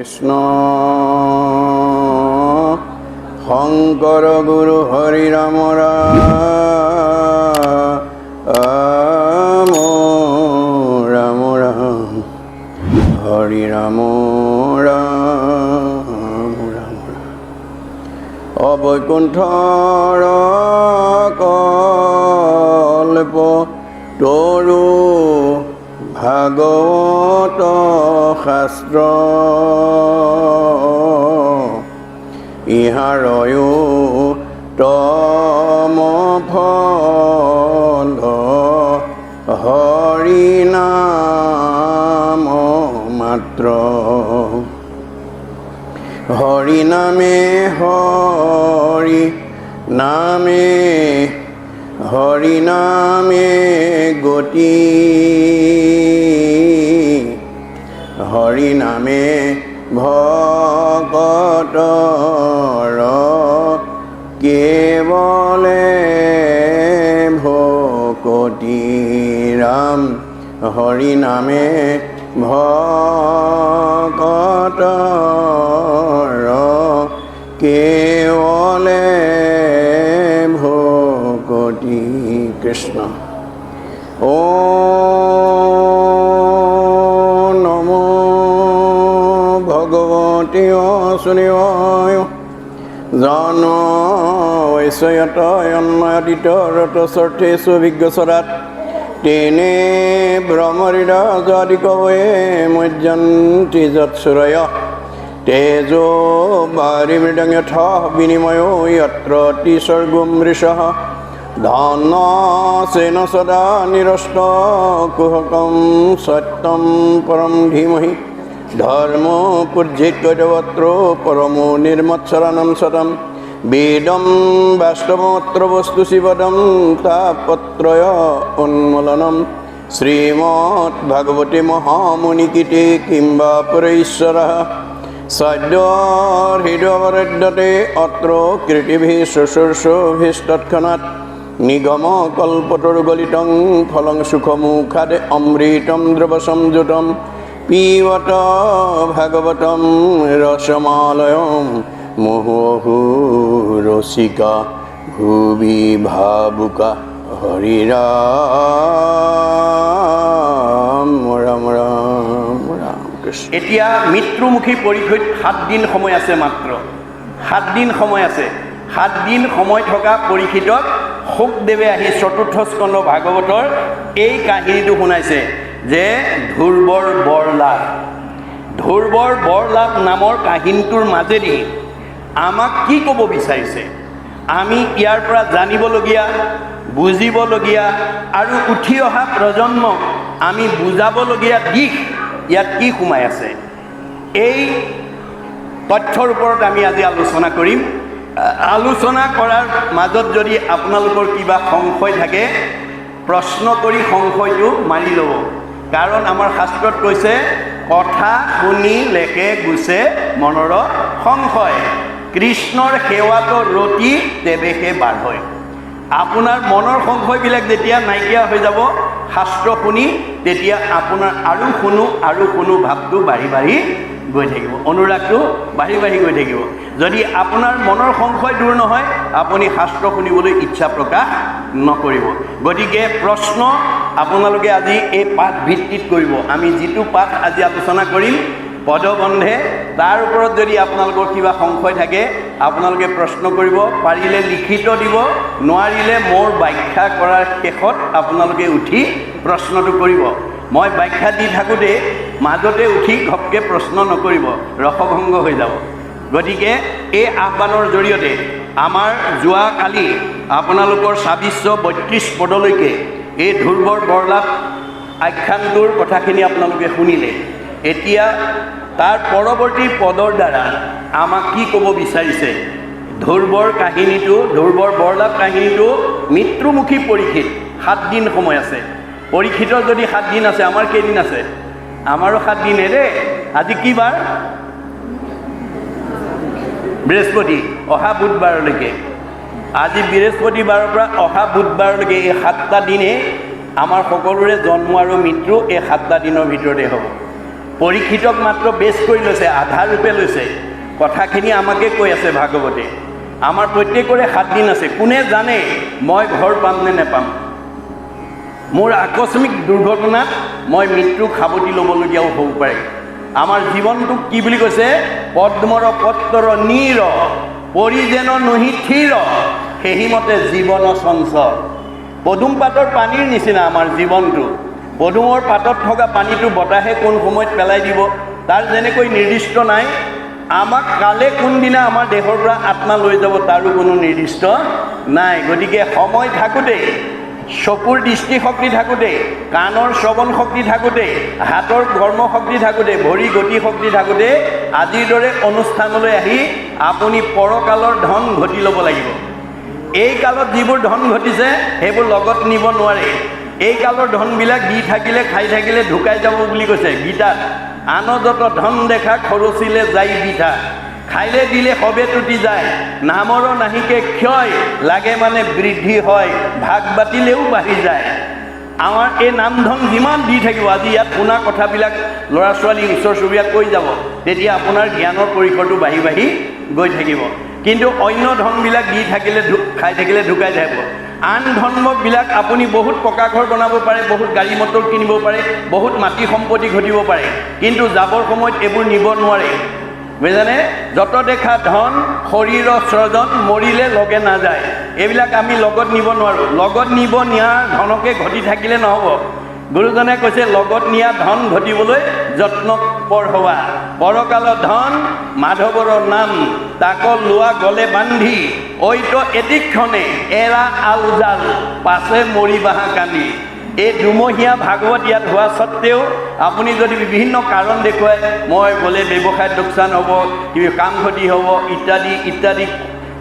কৃষ্ণ শংকৰ গুৰু হৰি ৰাম ৰাম ৰাম ৰাম হৰি ৰাম ৰাম ৰাম অবৈকুণ্ঠৰ কল্প তৰু ভাগৱত শাস্ত্ৰ ইহাৰয়ো তম ফল হৰি নাম মাত্ৰ হৰি নামে হৰি নামে গতি হৰি নামে ভকতৰ কেৱলে ভকতি ৰাম হৰি নামে ভকতৰ কেৱলে ভকতি কৃষ্ণ ও নমো ভগৱতে বাসুদেৱায় জানো ঐশ্বয়ত অন্ময়াদিত ৰতস্বৰ্থেষু বিজ্ঞস্বৰাট তেনে ব্ৰহ্মহৃদয়াদি কৱয়ে মুহ্যন্তি যৎসূৰয় তেজো বাৰিমৃদং যথা বিনিময়ো যত্ৰ তিসৰ্গো মৃষঃ ধনস্যেন সদা নিৰস্ত কুহকং সত্যং পৰম ধীমহি ধৰ্মো পূজ্যেত্যৈতবত্ৰো পৰমো নিৰ্মৎসৰাণং সতম বেদম বাস্তৱমত্ৰ বস্তু শিৱদম তাপত্ৰয় উন্মূলনম শ্ৰীমদ্ ভাগৱতে মহামুনিকীতে কিম্বা পৰঈশ্বৰঃ সদ্য হৃদয়বৰদ্যতে অত্ৰ কীৰ্তিভিः শুশ্ৰূষাভিস্তৎক্ষণাৎ নিগম কল্পতৰুগলিতং ফলং সুখমুখাদে অমৃতম দ্ৰৱসংযুতম পিবত ভাগৱতম ৰসমালয়ম মুহুঃ ৰসিকা ভুবি ভাবুকা হৰি ৰাম ৰাম ৰাম ৰাম কৃষ্ণ। এতিয়া মৃত্যুমুখী পৰীক্ষিত 7 দিন সময় আছে, মাত্ৰ 7 দিন সময় আছে। 7 দিন সময় থকা পৰীক্ষিতক শুকদেৱে আহি 4ৰ্থ স্কন্ধ ভাগৱতৰ এই কাহিনীটো শুনাইছে যে ধ্ৰুৱৰ বৰ লাভ নামৰ কাহিনীটোৰ মাজেদি আমাক কি ক'ব বিচাৰিছে, আমি ইয়াৰ পৰা জানিবলগীয়া, বুজিবলগীয়া আৰু উঠি অহা প্ৰজন্মক আমি বুজাবলগীয়া দিশ ইয়াত কি সোমাই আছে, এই তথ্যৰ ওপৰত আমি আজি আলোচনা কৰিম। আলোচনা কৰাৰ মাজত যদি আপোনালোকৰ কিবা সংশয় থাকে প্ৰশ্ন কৰি সংশয়টো মাৰি ল'ব, কাৰণ আমাৰ শাস্ত্ৰত কৈছে কথা শুনি লেখে গুছে মনৰ সংশয়, কৃষ্ণৰ সেৱাটো ৰতি তেৱেহে বাঢ় হয়। আপোনাৰ মনৰ সংশয়বিলাক যেতিয়া নাইকিয়া হৈ যাব শাস্ত্ৰ শুনি, তেতিয়া আপোনাৰ আৰু শুনো ভাৱটো বাঢ়ি বাঢ়ি গৈ থাকিব, অনুৰাগটো বাঢ়ি বাঢ়ি গৈ থাকিব। যদি আপোনাৰ মনৰ সংশয় দূৰ নহয় আপুনি শাস্ত্ৰ শুনিবলৈ ইচ্ছা প্ৰকাশ নকৰিব। গতিকে প্ৰশ্ন আপোনালোকে আজি এই পাঠ ভিত্তিত কৰিব। আমি যিটো পাঠ আজি আলোচনা কৰিম পদবন্ধে, তাৰ ওপৰত যদি আপোনালোকৰ কিবা সংশয় থাকে আপোনালোকে প্ৰশ্ন কৰিব, পাৰিলে লিখিত দিব, নোৱাৰিলে মোৰ ব্যাখ্যা কৰাৰ শেষত আপোনালোকে উঠি প্ৰশ্নটো কৰিব। মই ব্যাখ্যা দি থাকোঁতে মাজতে উঠি ঘপকৈ প্ৰশ্ন নকৰিব, ৰসভংগ হৈ যাব। গতিকে এই আহ্বানৰ জৰিয়তে আমাৰ যোৱাকালি আপোনালোকৰ 2632 পদলৈকে এই ধ্ৰুৱৰ বৰলাভ আখ্যানটোৰ কথাখিনি আপোনালোকে শুনিলে। এতিয়া তাৰ পৰৱৰ্তী পদৰ দ্বাৰা আমাক কি ক'ব বিচাৰিছে, ধ্ৰুৱৰ বৰলাভ কাহিনীটো মৃত্যুমুখী পৰীক্ষিত 7 দিন সময় আছে। পৰীক্ষিতৰ যদি 7 দিন আছে, আমাৰ কেইদিন আছে? আমাৰো 7 দিনে দেই। আজি কি বাৰ? বৃহস্পতি, অহা বুধবাৰলৈকে। আজি বৃহস্পতিবাৰৰ পৰা অহা বুধবাৰলৈকে এই 7টা দিনে আমাৰ সকলোৰে জন্ম আৰু মৃত্যু এই 7টা দিনৰ ভিতৰতে হ'ব। পৰীক্ষিতক মাত্ৰ বেছ কৰি লৈছে, আধা ৰূপে লৈছে। কথাখিনি আমাকে কৈ আছে ভাগৱতে। আমাৰ প্ৰত্যেকৰে 7 দিন আছে। কোনে জানে মই ঘৰ পাম নে নেপাম? মোৰ আকস্মিক দুৰ্ঘটনাত মই মৃত্যুক সাৱটি ল'বলগীয়াও হ'ব পাৰে। আমাৰ জীৱনটোক কি বুলি কৈছে? পদ্মৰ পত্ৰৰ নীৰ পৰিজেন নহি থিৰ, সেইমতে জীৱন চঞ্চল। পদুম পাতৰ পানীৰ নিচিনা আমাৰ জীৱনটো। পদুমৰ পাতত থকা পানীটো বতাহে কোন সময়ত পেলাই দিব তাৰ যেনেকৈ নিৰ্দিষ্ট নাই, আমাক কালে কোনদিনা আমাৰ দেহৰ পৰা আত্মা লৈ যাব তাৰো কোনো নিৰ্দিষ্ট নাই। গতিকে সময় থাকোঁতে, চকুৰ দৃষ্টিশক্তি থাকোঁতে, কাণৰ শ্ৰৱণ শক্তি থাকোঁতে, হাতৰ কৰ্মশক্তি থাকোঁতে, ভৰি গতি শক্তি থাকোঁতে আজিৰ দৰে অনুষ্ঠানলৈ আহি আপুনি পৰকালৰ ধন ঘটি ল'ব লাগিব। এই কালত যিবোৰ ধন ঘটিছে সেইবোৰ লগত নিব নোৱাৰে। এই কালৰ ধনবিলাক দি থাকিলে, খাই থাকিলে ঢুকাই যাব বুলি কৈছে গীতাত। আনযত ধন দেখা খৰচিলে যাই বিঠা, খাইলে দিলে সবে টুটি যায়, নামৰ নাহিকে ক্ষয়, লাগে মানে বৃদ্ধি হয়, ভাগ বাতিলেও বাঢ়ি যায়। আমাৰ এই নাম ধন যিমান দি থাকিব, আজি ইয়াত শুনা কথাবিলাক ল'ৰা ছোৱালী ওচৰ চুবুৰীয়াক কৈ যাব, তেতিয়া আপোনাৰ জ্ঞানৰ পৰিসৰটো বাঢ়ি বাঢ়ি গৈ থাকিব। কিন্তু অন্য ধনবিলাক দি থাকিলে, খাই থাকিলে ঢুকাই থাকিব। আন ধনবিলাক আপুনি বহুত পকা ঘৰ বনাব পাৰে, বহুত গাড়ী মটৰ কিনিব পাৰে, বহুত মাটি সম্পত্তি ঘটিব পাৰে, কিন্তু যাবৰ সময়ত এইবোৰ নিব নোৱাৰে। বুজিছানে? যত দেখা ধন শৰীৰৰ স্ৰজন, মৰিলে লগে নাযায়। এইবিলাক আমি লগত নিব নোৱাৰোঁ। লগত নিব নিয়া ধনকে ঘটি থাকিলে নহ'ব। গুৰুজনে কৈছে লগত নিয়া ধন ঘটিবলৈ যত্ন পৰ হোৱা। পৰকালৰ ধন মাধৱৰ নাম, তাক লোৱা গলে বান্ধি, ঐত এটিক্ষণে এৰা আলজাল, পাছে মৰি বাহা কান্দি। এই দুমহীয়া ভাগৱত ইয়াত হোৱা স্বত্তেও আপুনি যদি বিভিন্ন কাৰণ দেখুৱায়, মই গ'লে ব্যৱসায়ত লোকচান হ'ব, কিবা কাম ক্ষতি হ'ব ইত্যাদি ইত্যাদি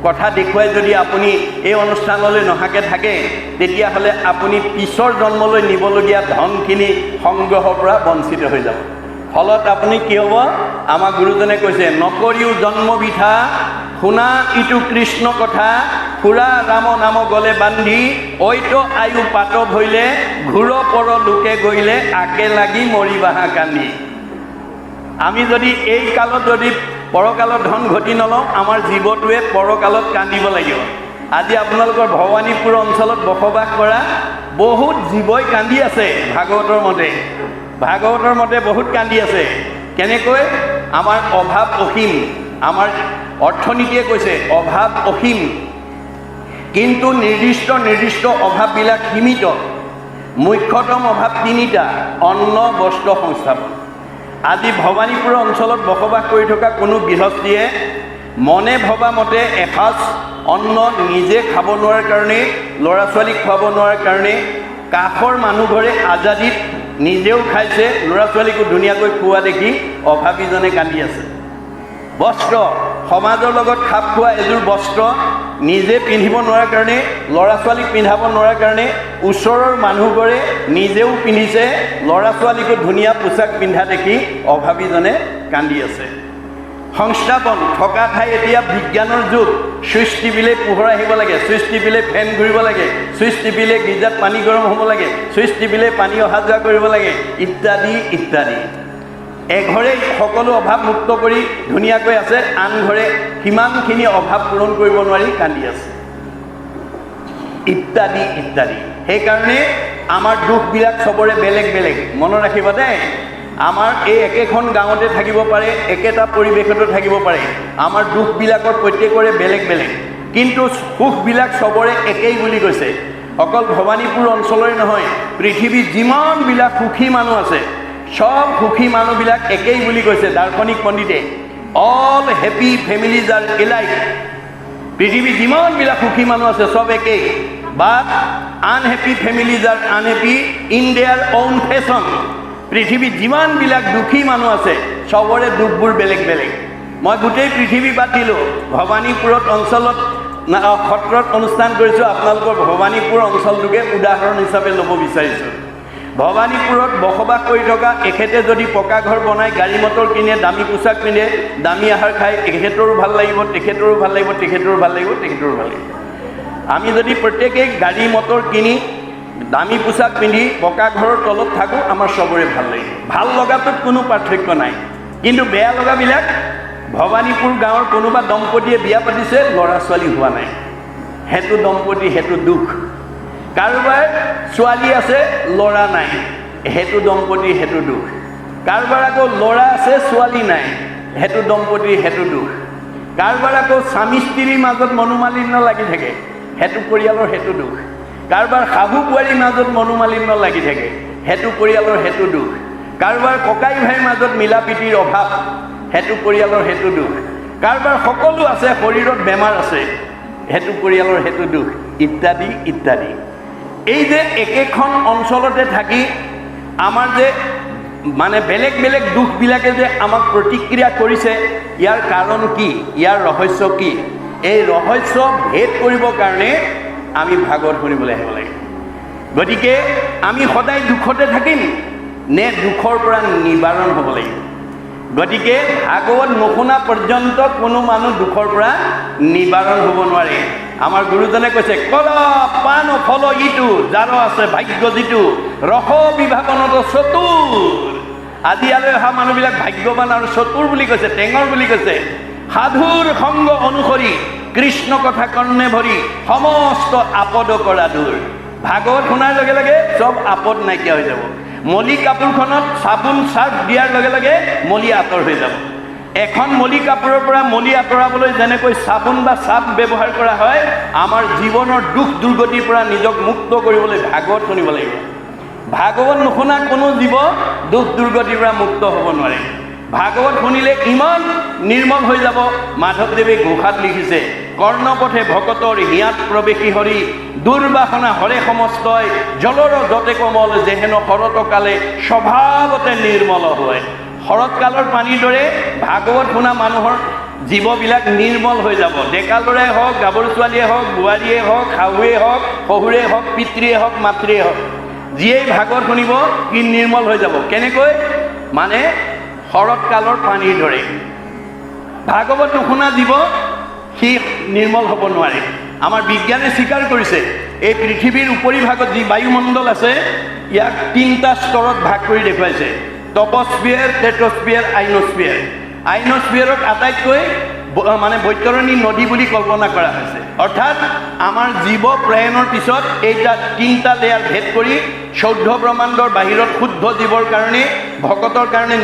কথা দেখুৱাই যদি আপুনি এই অনুষ্ঠানলৈ নহাকৈ থাকে, তেতিয়াহ'লে আপুনি পিছৰ জন্মলৈ নিবলগীয়া ধনখিনি সংগ্ৰহৰ পৰা বঞ্চিত হৈ যাব। ফলত আপুনি কি হ'ব? আমাৰ গুৰুজনে কৈছে, নকৰিও জন্ম বিধা, শুনা ইটো কৃষ্ণ কথা, ফুৰা ৰাম নাম গলে বান্ধি, ঐত আয়ু পাত ভৈলে, ঘূৰ পৰ লোকে গইলে, আকে লাগি মৰি বাহা কান্দি। আমি যদি এই কালত যদি পৰকালত ধন ঘটি নলওঁ, আমাৰ জীৱটোৱে পৰকালত কান্দিব লাগিব। আজি আপোনালোকৰ ভৱানীপুৰ অঞ্চলত বসবাস কৰা বহুত জীৱই কান্দি আছে। ভাগৱতৰ মতে, ভাগৱতৰ মতে বহুত কান্দি আছে। কেনেকৈ? আমাৰ অভাৱ অসীম। আমাৰ অৰ্থনীতিয়ে কৈছে অভাৱ অসীম, কিন্তু নিৰ্দিষ্ট অভাৱবিলাক সীমিত। মুখ্যতম অভাৱ 3টা: অন্ন, বস্ত্ৰ, সংস্থাপন। আজি ভৱানীপুৰ অঞ্চলত বসবাস কৰি থকা কোনো গৃহস্থীয়ে মনে ভবা মতে এসাঁজ অন্ন নিজে খাব নোৱাৰাৰ কাৰণে, ল'ৰা ছোৱালীক খুৱাব নোৱাৰাৰ কাৰণে, কাষৰ মানুহ ঘৰে আজাদিত নিজেও খাইছে, ল'ৰা ছোৱালীকো ধুনীয়াকৈ খোৱা দেখি অভাৱীজনে কান্দি আছে। বস্ত্ৰ, সমাজৰ লগত খাপ খোৱা এযোৰ বস্ত্ৰ নিজে পিন্ধিব নোৱাৰাৰ কাৰণে, ল'ৰা ছোৱালীক পিন্ধাব নোৱাৰাৰ কাৰণে, ওচৰৰ মানুহবোৰে নিজেও পিন্ধিছে, ল'ৰা ছোৱালীকো ধুনীয়া পোছাক পিন্ধা দেখি অভাৱীজনে কান্দি আছে। সংস্থাপন, থকা ঠাই এতিয়া বিজ্ঞানৰ যুগ। ছুইচ টিপিলে পোহৰ আহিব লাগে, ছুইচ টিপিলে ফেন ঘূৰিব লাগে, ছুইচ টিপিলে গীজাত পানী গৰম হ'ব লাগে, ছুইচ টিপিলে পানী অহা যোৱা কৰিব লাগে, ইত্যাদি ইত্যাদি। এঘৰে সকলো অভাৱ মুক্ত কৰি ধুনীয়াকৈ আছে, আন ঘৰে সিমানখিনি অভাৱ পূৰণ কৰিব নোৱাৰি কান্দি আছে, ইত্যাদি ইত্যাদি। সেইকাৰণে আমাৰ দুখবিলাক চবৰে বেলেগ বেলেগ। মনত ৰাখিব দেই, আমাৰ এই একেখন গাঁৱতে থাকিব পাৰে, একেটা পৰিৱেশতো থাকিব পাৰে, আমাৰ দুখবিলাকৰ প্ৰত্যেকৰে বেলেগ বেলেগ, কিন্তু সুখবিলাক চবৰে একেই বুলি কৈছে। অকল ভৱানীপুৰ অঞ্চলৰে নহয়, পৃথিৱীত যিমানবিলাক সুখী মানুহ আছে, সব সুখী মানুহবিলাক একেই বুলি কৈছে দাৰ্শনিক পণ্ডিতে। All happy families are alike. পৃথিৱীত যিমানবিলাক সুখী মানুহ আছে সব একেই, but unhappy families are unhappy in their own fashion. পৃথিৱীত যিমানবিলাক দুখী মানুহ আছে চবৰে দুখবোৰ বেলেগ বেলেগ। মই গোটেই পৃথিৱী বাদ দিলোঁ, ভৱানীপুৰত অঞ্চলত সত্ৰত অনুষ্ঠান কৰিছোঁ, আপোনালোকৰ ভৱানীপুৰ অঞ্চলটোকে উদাহৰণ হিচাপে ল'ব বিচাৰিছোঁ। ভৱানীপুৰত বসবাস কৰি থকা এখেতে যদি পকা ঘৰ বনাই, গাড়ী মটৰ কিনে, দামী পোছাক পিন্ধে, দামী আহাৰ খায়, এখেতৰো ভাল লাগিব, তেখেতৰো ভাল লাগিব, তেখেতৰো ভাল লাগিব, তেখেতৰো ভাল লাগিব। আমি যদি প্ৰত্যেকেই গাড়ী মটৰ কিনি দামী পোছাক পিন্ধি পকা ঘৰৰ তলত থাকোঁ, আমাৰ চবৰে ভাল লাগে। ভাল লগাটোত কোনো পাৰ্থক্য নাই, কিন্তু বেয়া লগাবিলাক ভৱানীপুৰ গাঁৱৰ কোনোবা দম্পতীয়ে বিয়া পাতিছে, ল'ৰা ছোৱালী হোৱা নাই, সেইটো দম্পতী, সেইটো দুখ। কাৰোবাৰ ছোৱালী আছে, ল'ৰা নাই, সেইটো দম্পতী, সেইটো দুখ। কাৰোবাৰ আকৌ ল'ৰা আছে, ছোৱালী নাই, সেইটো দম্পতী, সেইটো দুখ। কাৰোবাৰ আকৌ স্বামী স্ত্ৰীৰ মাজত মনোমালিন্য লাগি থাকে, সেইটো পৰিয়ালৰ, সেইটো দুখ। কাৰোবাৰ শাহু বোৱাৰীৰ মাজত মনোমালিন্য লাগি থাকে, সেইটো পৰিয়ালৰ, সেইটো দুখ। কাৰোবাৰ ককাই ভাইৰ মাজত মিলা প্ৰীতিৰ অভাৱ, সেইটো পৰিয়ালৰ, সেইটো দুখ। কাৰোবাৰ সকলো আছে, শৰীৰত বেমাৰ আছে, সেইটো পৰিয়ালৰ, সেইটো দুখ, ইত্যাদি ইত্যাদি। এই যে একেখন অঞ্চলতে থাকি আমাৰ যে মানে বেলেগ বেলেগ দুখবিলাকে যে আমাক প্ৰতিক্ৰিয়া কৰিছে, ইয়াৰ কাৰণ কি, ইয়াৰ ৰহস্য কি? এই ৰহস্য ভেদ কৰিবৰ কাৰণে আমি ভাগৱত শুনিবলৈ আহিব লাগে। গতিকে আমি সদায় দুখতে থাকিম নে দুখৰ পৰা নিবাৰণ হ'ব লাগিব? গতিকে ভাগৱত নুশুনা পৰ্যন্ত কোনো মানুহ দুখৰ পৰা নিবাৰণ হ'ব নোৱাৰে। আমাৰ গুৰুজনে কৈছে, কল পান ফল ইটো, যাৰ আছে ভাগ্য যিটো, ৰস বিভাৱনত চতুৰ। আজি ইয়ালৈ অহা মানুহবিলাক ভাগ্যৱান আৰু চতুৰ বুলি কৈছে, টেঙৰ বুলি কৈছে। সাধুৰ সংগ অনুসৰি কৃষ্ণ কথা কৰ্ণে ভৰি, সমস্ত আপদ কৰা দূৰ। ভাগৱত শুনাৰ লগে লগে চব আপদ নাইকিয়া হৈ যাব। মলি কাপোৰখনত চাবোন চাৰ্ফ দিয়াৰ লগে লগে মলি আঁতৰ হৈ যাব। এখন মলি কাপোৰৰ পৰা মলি আঁতৰাবলৈ যেনেকৈ চাবোন বা চাৰ্ফ ব্যৱহাৰ কৰা হয়, আমাৰ জীৱনৰ দুখ দুৰ্গতিৰ পৰা নিজক মুক্ত কৰিবলৈ ভাগৱত শুনিব লাগিব। ভাগৱত নুশুনা কোনো জীৱ দুখ দুৰ্গতিৰ পৰা মুক্ত হ'ব নোৱাৰে। ভাগৱত শুনিলে ইমান নিৰ্মল হৈ যাব। মাধৱদেৱে ঘোষাত লিখিছে, কৰ্ণপথে ভকতৰ হিয়াত প্ৰৱেশী হৰি, দুৰ্বাসনা হৰে সমস্তই, জলৰ যতে কমল, যেহেন শৰতকালে স্বভাৱতে নিৰ্মল হয়। শৰৎকালৰ পানীৰ দৰে ভাগৱত শুনা মানুহৰ জীৱবিলাক নিৰ্মল হৈ যাব। ডেকা ল'ৰাই হওক, গাভৰু ছোৱালীয়ে হওক, বোৱাৰীয়ে হওক, শাহুৱে হওক, শহুৰে হওক, পিতৃয়ে হওক, মাতৃয়ে হওক, যিয়েই ভাগৱত শুনিব সি নিৰ্মল হৈ যাব। কেনেকৈ? মানে শৰৎকালৰ পানীৰ দৰে। ভাগৱত নুশুনা জীৱ সি নিৰ্মল হ'ব নোৱাৰে। আমাৰ বিজ্ঞানে স্বীকাৰ কৰিছে, এই পৃথিৱীৰ উপৰিভাগত যি বায়ুমণ্ডল আছে, ইয়াক 3টা স্তৰত ভাগ কৰি দেখুৱাইছে: টপস্ফিয়াৰ, টেট্ৰস্ফিয়াৰ, আইনস্ফিয়াৰ। আইনস্ফিয়াৰক আটাইতকৈ মানে বৈতৰণী নদী বুলি কল্পনা কৰা হৈছে। অৰ্থাৎ আমাৰ জীৱ প্ৰয়াণৰ পিছত এইটা 3টা লেয়াৰ ভেদ কৰি 14 ব্ৰহ্মাণ্ডৰ বাহিৰত শুদ্ধ জীৱৰ কাৰণে, ভকতৰ কাৰণে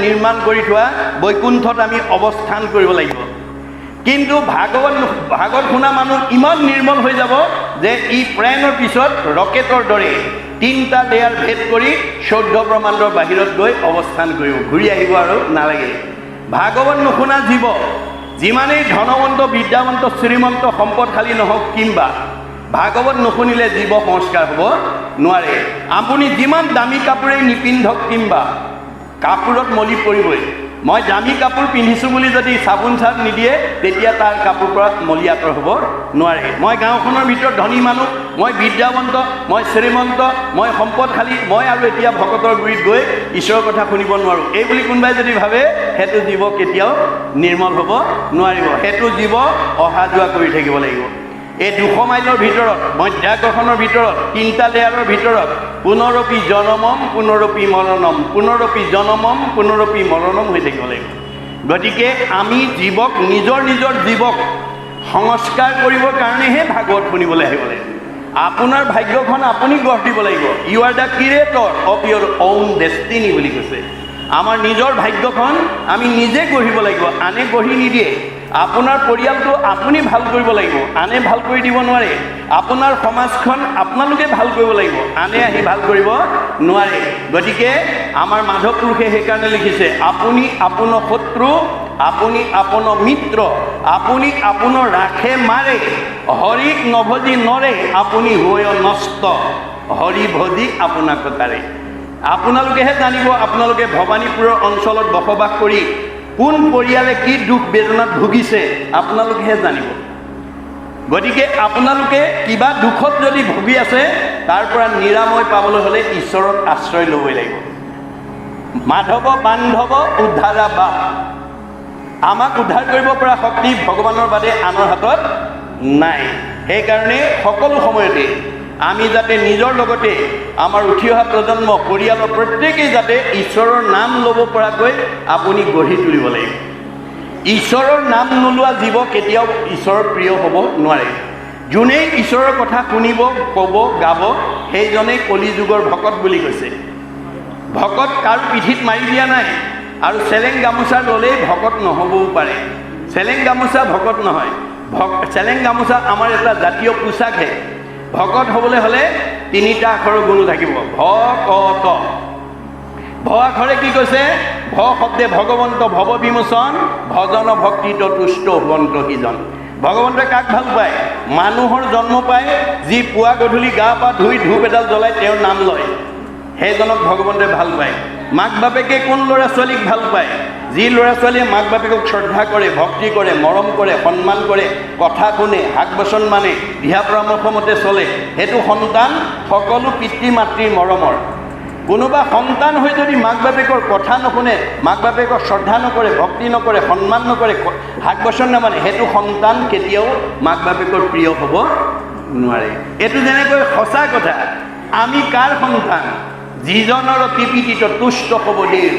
কৰি থোৱা বৈকুণ্ঠত আমি অৱস্থান কৰিব লাগিব। কিন্তু ভাগৱত শুনা মানুহ ইমান নিৰ্মল হৈ যাব যে ই প্ৰয়াণৰ পিছত ৰকেটৰ দৰে 3টা লেয়াৰ ভেদ কৰি 14 ব্ৰহ্মাণ্ডৰ বাহিৰত গৈ অৱস্থান কৰিব, ঘূৰি আহিব আৰু নালাগে। ভাগৱত নুশুনা জীৱ যিমানেই ধনৱন্ত, বিদ্যাৱন্ত, শ্ৰীমন্ত, সম্পদশালী নহওক কিম্বা, ভাগৱত নুশুনিলে জীৱ সংস্কাৰ হ'ব নোৱাৰে। আপুনি যিমান দামী কাপোৰেই নিপিন্ধক কিম্বা, কাপোৰত মলি পৰিবই। মই দামী কাপোৰ পিন্ধিছোঁ বুলি যদি চাবোন চাৰ্ফ নিদিয়ে, তেতিয়া তাৰ কাপোৰ পৰা মলি আঁতৰ হ'ব নোৱাৰে। মই গাঁওখনৰ ভিতৰত ধনী মানুহ, মই বিদ্যাৱন্ত, মই শ্ৰীমন্ত, মই সম্পদশালী, মই আৰু এতিয়া ভকতৰ গুৰিত গৈ ঈশ্বৰৰ কথা শুনিব নোৱাৰোঁ, এই বুলি কোনোবাই যদি ভাবে, সেইটো জীৱ কেতিয়াও নিৰ্মল হ'ব নোৱাৰিব। সেইটো জীৱ অহা যোৱা কৰি থাকিব লাগিব। এই 200 মাইলৰ ভিতৰত, মধ্যাকৰ্ষণৰ ভিতৰত, 3টা লেয়াৰৰ ভিতৰত পুনৰপি জনমম পুনৰপি মৰণম, পুনৰপি জনমম পুনৰপি মৰণম হৈ থাকিব লাগিব। গতিকে আমি জীৱক, নিজৰ জীৱক সংস্কাৰ কৰিবৰ কাৰণেহে ভাগৱত শুনিবলৈ আহিব লাগিব। আপোনাৰ ভাগ্যখন আপুনি গঢ় দিব লাগিব। You are the creator of your own destiny বুলি কৈছে। আমাৰ নিজৰ ভাগ্যখন আমি নিজে গঢ়িব লাগিব, আনে গঢ়ি নিদিয়ে। আপোনাৰ পৰিয়ালটো আপুনি ভাল কৰিব লাগিব, আনে ভাল কৰি দিব নোৱাৰে। আপোনাৰ সমাজখন আপোনালোকে ভাল কৰিব লাগিব, আনে আহি ভাল কৰিব নোৱাৰে। গতিকে আমাৰ মাধৱ পুৰুষে সেইকাৰণে লিখিছে, আপুনি আপোনাৰ শত্ৰু, আপুনি আপোনাৰ মিত্ৰ, আপুনি আপোনাৰ ৰাখে মাৰে, হৰিক নভজি নৰে, আপুনি হৈ নষ্ট, হৰি ভজি আপোনাক তাৰে। আপোনালোকেহে জানিব, আপোনালোকে ভৱানীপুৰৰ অঞ্চলত বসবাস কৰি কোন পৰিয়ালে কি দুখ বেদনাত ভুগিছে, আপোনালোকেহে জানিব। গতিকে আপোনালোকে কিবা দুখত যদি ভুগি আছে, তাৰ পৰা নিৰাময় পাবলৈ হ'লে ঈশ্বৰক আশ্ৰয় ল'বই লাগিব। মাধৱ বান্ধৱ উদ্ধাৰা বা, আমাক উদ্ধাৰ কৰিব পৰা শক্তি ভগৱানৰ বাদে আনৰ হাতত নাই। সেইকাৰণে সকলো সময়তে আমি যাতে নিজৰ লগতে আমাৰ উঠি অহা প্ৰজন্ম পৰিয়ালৰ প্ৰত্যেকেই যাতে ঈশ্বৰৰ নাম ল'ব পৰাকৈ আপুনি গঢ়ি তুলিব লাগিব। ঈশ্বৰৰ নাম নোলোৱা জীৱ কেতিয়াও ঈশ্বৰৰ প্ৰিয় হ'ব নোৱাৰে। যোনেই ঈশ্বৰৰ কথা শুনিব, ক'ব, গাব, সেইজনেই কলি যুগৰ ভকত বুলি কৈছে। ভকত কাৰো পিঠিত মাৰি দিয়া নাই, আৰু চেলেং গামোচা ল'লেই ভকত নহ'বও পাৰে। চেলেং গামোচা ভকত নহয়। চেলেং গামোচা আমাৰ এটা জাতীয় পোচাকহে। ভকত হ'বলৈ হ'লে তিনিটা আখৰৰ গুণ থাকিব, ভকত। ভ আখৰে কি কৈছে? ভ শব্দে ভগৱন্ত ভৱ বিমোচন, ভজন ভক্তিত তুষ্ট হুৱন্ত সিজন। ভগৱন্তই কাক ভাল পায়? মানুহৰ জন্ম পায় যি পুৱা গধূলি গা পা ধুই ধূপ এডাল জ্বলাই তেওঁৰ নাম লয়, সেইজনক ভগৱন্তই ভাল পায়। মাক বাপেকে কোন ল'ৰা ছোৱালীক ভাল পায়? যি ল'ৰা ছোৱালীয়ে মাক বাপেকক শ্ৰদ্ধা কৰে, ভক্তি কৰে, মৰম কৰে, সন্মান কৰে, কথা শুনে, শাক বচন মানে, দিহা পৰামৰ্শ মতে চলে, সেইটো সন্তান সকলো পিতৃ মাতৃৰ মৰমৰ। কোনোবা সন্তান হৈ যদি মাক বাপেকৰ কথা নুশুনে, মাক বাপেকক শ্ৰদ্ধা নকৰে, ভক্তি নকৰে, সন্মান নকৰে, শাক বচন নামানে, সেইটো সন্তান কেতিয়াও মাক বাপেকৰ প্ৰিয় হ'ব নোৱাৰে। এইটো যেনেকৈ সঁচা কথা। আমি কাৰ সন্তান? যিজনৰ অতি প্ৰীতিত তুষ্ট হ'ব দেউ,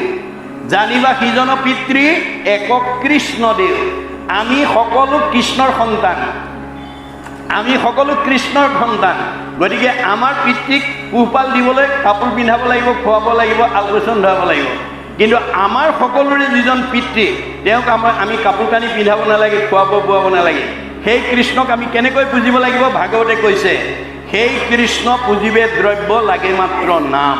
জানিবা সিজন পিতৃ একক কৃষ্ণ দেউ। আমি সকলো কৃষ্ণৰ সন্তান, আমি সকলো কৃষ্ণৰ সন্তান। গতিকে আমাৰ পিতৃক পোহপাল দিবলৈ কাপোৰ পিন্ধাব লাগিব, খুৱাব লাগিব, আলপৈচান ধৰাব লাগিব। কিন্তু আমাৰ সকলোৰে যিজন পিতৃ, তেওঁক আমি কাপোৰ কানি পিন্ধাব নালাগে, খুৱাব বোৱাব নালাগে। সেই কৃষ্ণক আমি কেনেকৈ পুজিব লাগিব? ভাগৱতে কৈছে, সেই কৃষ্ণ পুজিবে দ্ৰব্য লাগে মাত্ৰ নাম।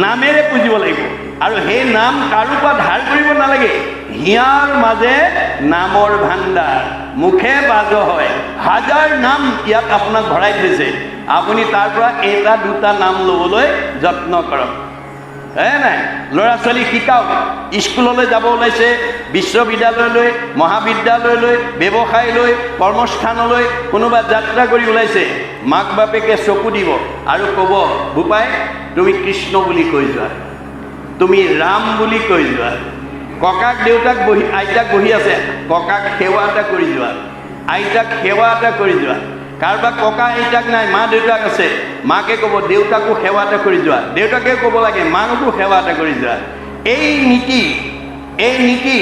নামেৰে পুজিব লাগিব। আৰু সেই নাম কাৰো পৰা ধাৰ কৰিব নালাগে। হিয়াৰ মাজে নামৰ ভাণ্ডাৰ, মুখে বাজ হয়, হাজাৰ নাম ইয়াত আপোনাক ভৰাই থৈছে। আপুনি তাৰ পৰা এটা দুটা নাম ল'বলৈ যত্ন কৰক। নাই, ল'ৰা ছোৱালীক শিকাওক। স্কুললৈ যাব ওলাইছে, বিশ্ববিদ্যালয়লৈ, মহাবিদ্যালয়লৈ, ব্যৱসায়লৈ, কৰ্মস্থানলৈ কোনোবা যাত্ৰা কৰি ওলাইছে, মাক বাপেকে চকু দিব আৰু ক'ব, বোপাই তুমি কৃষ্ণ বুলি কৈ যোৱা, তুমি ৰাম বুলি কৈ যোৱা। ককাক দেউতাক আইতাক বহি আছে, ককাক সেৱা এটা কৰি যোৱা, আইতাক সেৱা এটা কৰি যোৱা। কাৰোবাৰ ককা আইতাক নাই, মা দেউতাক আছে, মাকে ক'ব দেউতাকো সেৱা এটা কৰি যোৱা, দেউতাকে ক'ব লাগে মাককো সেৱা এটা কৰি যোৱা। এই নীতি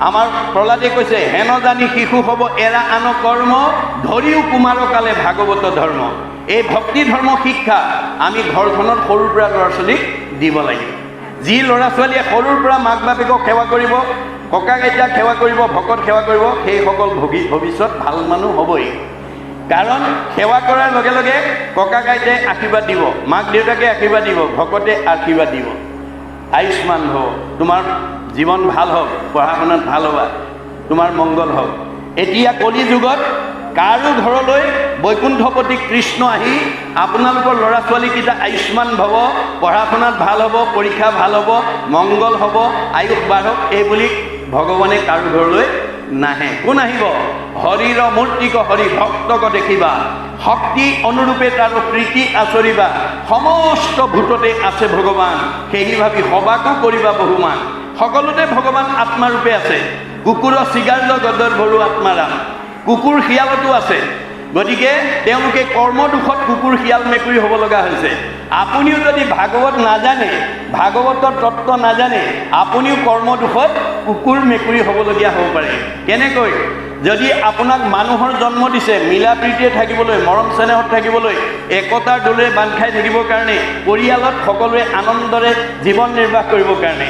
আমাৰ প্ৰহ্লাদে কৈছে, হেন জানি শিশু হ'ব এৰা আন কৰ্ম, ধৰিও কুমাৰকালে ভাগৱত ধৰ্ম। এই ভক্তি ধৰ্ম শিক্ষা আমি ঘৰখনত সৰুৰ পৰা ল'ৰা ছোৱালীক দিব লাগিব। যি ল'ৰা ছোৱালীয়ে সৰুৰ পৰা মাক বাপেকক সেৱা কৰিব, ককা আইতাক সেৱা কৰিব, ভকত সেৱা কৰিব, সেইসকল ভৱিষ্যত ভাল মানুহ হ'বই। কাৰণ সেৱা কৰাৰ লগে লগে ককা আইতাই আশীৰ্বাদ দিব, মাক দেউতাকে আশীৰ্বাদ দিব, ভকতে আশীৰ্বাদ দিব। আয়ুষ্মান হ'ব, তোমাৰ জীৱন ভাল হওক, পঢ়া শুনাত ভাল হ'বা, তোমাৰ মংগল হওক। এতিয়া কলি যুগত কাৰো ঘৰলৈ বৈকুণ্ঠপতি কৃষ্ণ আহি আপোনালোকৰ ল'ৰা ছোৱালীকেইটা আয়ুষ্মান ভৱ, পঢ়া শুনাত ভাল হ'ব, পৰীক্ষা ভাল হ'ব, মংগল হ'ব, আয়ুস বাঢ়ক, এই বুলি ভগৱানে কাৰো ঘৰলৈ নাহে। কোন আহিব? হৰিৰ মূৰ্তিক হৰি ভক্তক দেখিবা, শক্তি অনুৰূপে তাৰ প্ৰীতি আচৰিবা, সমস্ত ভূততে আছে ভগৱান, সেই ভাবি সবাকো কৰিবা বহুমান। সকলোতে ভগৱান আত্মাৰূপে আছে। কুকুৰ চিগাৰ্ল গদৰ ভৰু আত্মাৰাম, কুকুৰ শিয়ালতো আছে। গতিকে তেওঁলোকে কৰ্মদোষত কুকুৰ শিয়াল মেকুৰী হ'ব লগা হৈছে। আপুনিও যদি ভাগৱত নাজানে, ভাগৱতৰ তত্ত্ব নাজানে, আপুনিও কৰ্মদোষত কুকুৰ মেকুৰী হ'বলগীয়া হ'ব পাৰে। কেনেকৈ? যদি আপোনাক মানুহৰ জন্ম দিছে মিলা প্ৰীতিৰে থাকিবলৈ, মৰম চেনেহত থাকিবলৈ, একতাৰ দোলেৰে বান্ধ খাই থাকিবৰ কাৰণে, পৰিয়ালত সকলোৱে আনন্দৰে জীৱন নিৰ্বাহ কৰিবৰ কাৰণে,